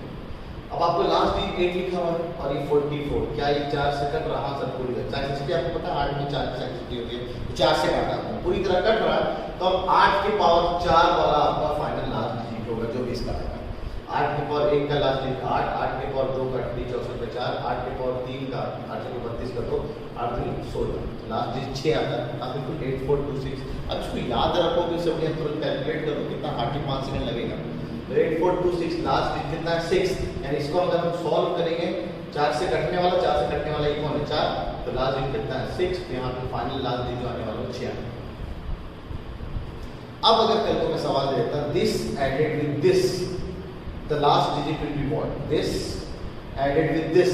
अब आपको लास्ट डिजिट 8 लिखा हुआ है और ये 44, क्या ये 4 से कट रहा? हाँ सर पूरी तरह साइक्लिसिटी आपको पता है 8 में 4 की साइक्लिसिटी होती है, तो 4 से काटा पूरी तरह कट रहा है, तो अब 8 के पावर 4 वाला आपका फाइनल लास्ट डिजिट होगा जो भी इसका है। 8 के पावर 1 का लास्ट डिजिट 8, 8 के पावर 2 का 64 पे 4, 8 के पावर 3 का 8 के 32 का 2, 8 3 16, लास्ट डिजिट 6 आता है। आप बिल्कुल 8426 अब इसको याद रखो कि इसे बढ़िया तुरंत कैलकुलेट करो कितना 5 सेकंड लगेगा। 8426 लास्ट डिजिट कितना है 6, यानी इसको अगर हम सॉल्व करेंगे 4 से कटने वाला ये कौन है 4, तो लास्ट डिजिट कितना है 6, तो यहाँ पे फाइनल लास्ट डिजिट आने वाला है 6। अब अगर कल को मैं सवाल देता this added with this, the last digit will be what, this added with this,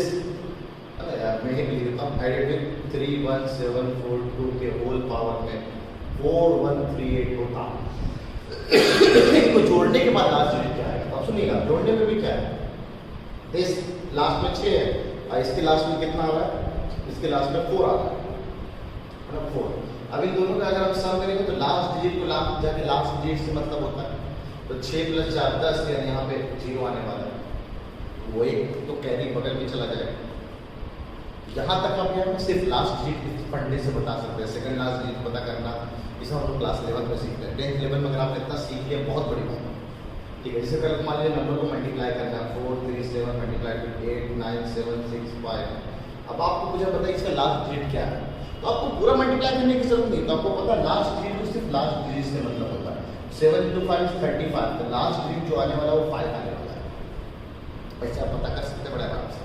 अरे यार मैं ही लिख देता हूँ, एडेड विद 31742 के होल पावर में 4138 होता। इसको जोड़ने के बाद लास्ट डिजिट क्या है, अब सुनिएगा जोड़ने में भी क्या है, इस लास्ट में 6 है और इसके लास्ट में कितना आ रहा है, इसके लास्ट में 4 आ रहा है 4। अब इन दोनों का अगर हम सम करेंगे तो लास्ट डिजिट को लास्ट जाके लास्ट डिजिट से मतलब होता है, तो 6 + 4 10, यानी यहाँ पे 0 आने वाला है, वो एक तो कैरी बगल में चला जाएगा, यहाँ तक आप यहाँ पे सिर्फ लास्ट डिजिट पढ़ने से बता सकते हैं, सेकंड लास्ट डिजिट पता करना इसे हम लोग क्लास 11 में सीखते हैं। 10th लेवल में अगर आपने इतना सीख लिया बहुत बड़ी बात है, ठीक है। जैसे पहले मान लीजिए नंबर को मल्टीप्लाई करना है 4 3 7 मल्टीप्लाई 8 9 7 6 5। अब आपको मुझे पता है इसका लास्ट डिजिट क्या है, तो आपको पूरा मल्टीप्लाई करने की जरूरत नहीं, तो आपको पता है लास्ट डिजिट को सिर्फ लास्ट डिजिट से मतलब होता है। 7 × 5 = 35, तो लास्ट डिजिट जो आने वाला है वो 5 आने वाला है। वैसे आप पता कर सकते हैं बड़े आराम से,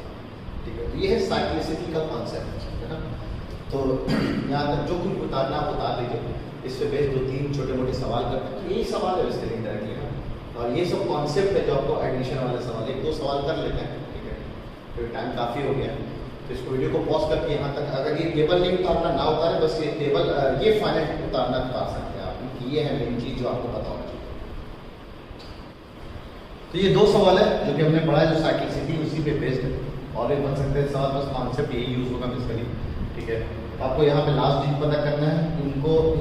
ठीक है। तो ये है साइक्लिसिटी का कॉन्सेप्ट, है ना। तो यहाँ तक जो कुछ उतारना आप उतार लीजिए, इस पे बेस 2-3 छोटे मोटे सवाल करते हैं, यही सवाल है इसके लिए डायरेक्टली, और ये सब कॉन्सेप्ट है जो आपको एडमिशन वाले सवाल 1-2 सवाल कर लेते हैं, ठीक है। तो टाइम काफ़ी हो गया, तो इस वीडियो को पॉज करके यहाँ तक, अगर ये टेबल नहीं उतारना ना उतारे, बस ये टेबल ये फाइनल उतारना उतार सकते हैं आप, ये है मेन चीज़ जो आपको पता होना चाहिए। तो ये 2 सवाल है जो कि हमने पढ़ा है, जो साइक्लिसिटी उसी पे बेस्ड है, और भी बन सकते हैं सवाल, बस कॉन्सेप्ट यही यूज होगा बेसिकली, ठीक है। आपको यहाँ पे लास्ट डिजिट पता करना है,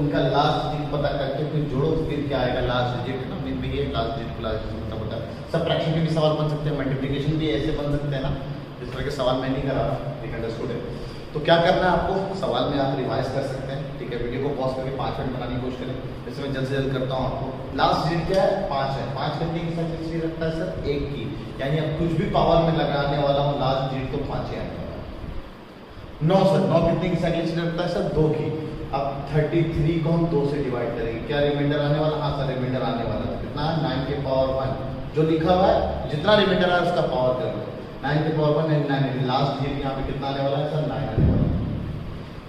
इनका लास्ट डिजिट पता करके फिर जोड़ो, फिर क्या आएगा लास्ट डिजिट, है ना। मेन में ये लास्ट डिजिट को लास्ट डिजिट मतलब होता है। सबट्रैक्शन के भी सवाल बन सकते हैं, मल्टीप्लिकेशन भी ऐसे बन सकते हैं ना, जिस तरह के सवाल मैं नहीं कर रहा, ठीक है, अंडरस्टूड है। तो क्या करना है आपको, सवाल में आप रिवाइज कर सकते हैं, ठीक है। वीडियो को पॉज करके 5 मिनट बनाने की कोशिश करें, जैसे मैं जल्द से जल्द करता हूँ। आपको लास्ट डिजिट क्या है, 5 है, 5 करने की साइक्लिसिटी रखता है सर 1 की, यानी अब कुछ भी पावर में लगाने वाला हूँ लास्ट डिजिट तो 5 ही आने वाला है। 9 सर, 9 कितने की साइक्लिसिटी रखता है सर 2 की। अब 33 को हम 2 से डिवाइड करेंगे, क्या रिमाइंडर आने वाला, हाँ सर रिमाइंडर आने वाला है, कितना 9 के पावर 1, जो लिखा हुआ है जितना रिमाइंडर है उसका पावर कर लो, 9 के पावर 1 9, लास्ट डिजिट यहाँ पे कितना आने वाला है सर 9 आने वाला है।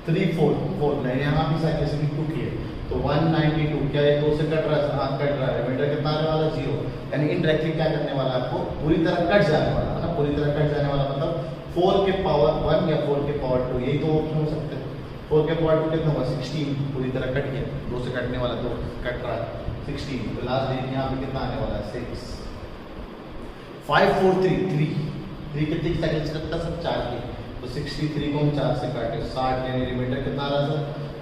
3 4 4 नहीं, यहाँ भी साइक्लिसिटी 2 की है, तो 192, क्या ये 2 से कट रहा है, हाँ कट रहा है, रिमाइंडर कितना आने वाला है 0, यानी इनडायरेक्टली क्या करने वाला है आपको पूरी तरह कट जाने वाला है ना, पूरी तरह कट जाने वाला मतलब 4 के पावर 1 या 4 के पावर 2, यही तो ऑप्शन हो सकते हैं। 4 के पावर 2 कितना होगा 16, पूरी तरह कट गया, 2 से कटने वाला 2 कट रहा है 16, तो लास्ट डिजिट यहाँ पे कितना आने वाला है 6। 5 4 3 3 कितनी की साइकिल रखता है सर 4 की, तो 63 को हम 4 से काटे 60, यानी रिमाइंडर कितना आ रहा है सर,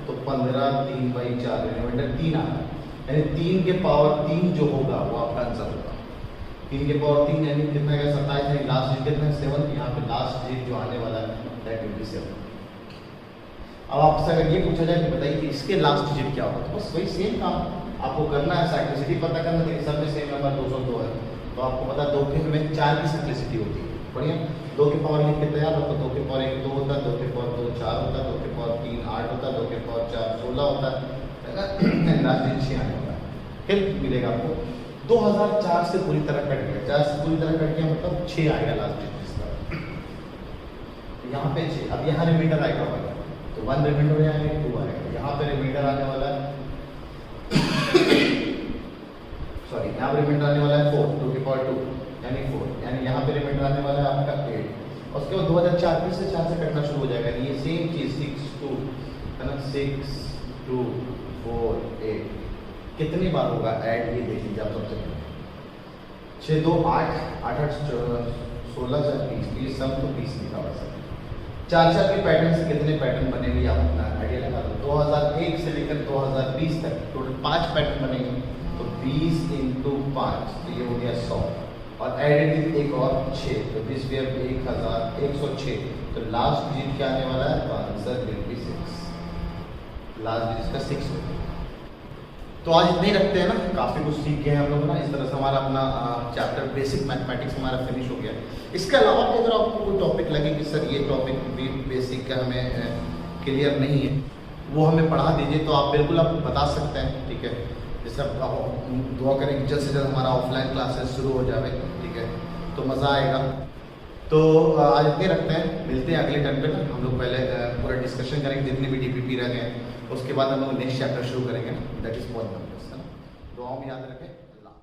तो 15 3/4, रिमाइंडर 3 आ रहा है, यानी 3 के पावर 3 जो होगा वो आपका आंसर होगा। 3 के पावर 3 यानी कितना है 27, यानी लास्ट डिजिट कितना है 7, यहाँ पे लास्ट डिजिट जो आने वाला है दैट विल बी 7। अब आपसे अगर ये पूछा जाए कि बताइए कि इसके लास्ट डिजिट क्या होगा, तो बस वही सेम काम आपको करना है, साइक्लिसिटी पता करना है, सब में सेम नंबर 202 है, तो आपको पता 2 के में 4 की साइक्लिसिटी होती है, बढ़िया। 2 के पावर लिख के तैयार हो, तो 2 के पावर 1 2 होता है, 2 के पावर 2 4 होता है, 2 के पावर 3 8 होता है, 2 के पावर 4 16 होता है ना, लास्ट डिजिट 6 आने वाला है। फिर मिलेगा आपको 2004 से पूरी तरह कट गया, 4 से पूरी तरह कट गया मतलब 6 आएगा लास्ट डिजिट इसका, यहाँ पे 6। अब यहाँ रिमाइंडर आएगा वाला, तो 1 रिमाइंडर आएगा 2 आएगा, यहाँ पे रिमाइंडर आने वाला है सॉरी यहाँ पे रिमाइंडर आने वाला है 4, 2 के पावर 2 यानी 4, यानी यहाँ पे रिमाइंडर आने वाला है आपका 8, और उसके बाद 2004 फिर से 4 से कटना शुरू हो जाएगा, ये सेम चीज 6 2 है ना, 6 2 4 8 कितनी बार होगा ऐड, ये देख लीजिए आप सबसे पहले 6 2 8 8 8 16 4 20, ये सब तो 20 लिखा हुआ है। 4 के पैटर्न से कितने पैटर्न बनेंगे आप अपना आइडिया लगा लो, 2001 से लेकर 2020 तक टोटल 5 पैटर्न बनेंगे, तो 20 × 5 तो ये हो गया 100, और एडेड एक और 6, तो दिस वे 1106, तो लास्ट डिजिट क्या आने वाला है, तो answer will be 6, last digit का 6 होगा। तो आज इतने ही रखते हैं ना, काफ़ी कुछ सीख गए हैं हम लोग ना, इस तरह से हमारा अपना चैप्टर बेसिक मैथमेटिक्स हमारा फिनिश हो गया। इसके अलावा भी अगर आपको कोई टॉपिक लगे कि सर ये टॉपिक भी बेसिक का हमें क्लियर नहीं है, वो हमें पढ़ा दीजिए, तो आप बिल्कुल आप बता सकते हैं, ठीक है। जैसे आप दुआ करें कि जल्द से जल्द हमारा ऑफलाइन क्लासेस शुरू हो जाए, ठीक है, तो मज़ा आएगा। तो आज इतने रखते हैं, मिलते हैं अगले टर्न पे ना, हम लोग पहले पूरा डिस्कशन करेंगे जितने भी DPP रह गए हैं, उसके बाद हम लोग नेक्स्ट चैप्टर शुरू करेंगे, दैट इज पॉइंट नंबर, दुआओं में याद रखें। अल्लाह।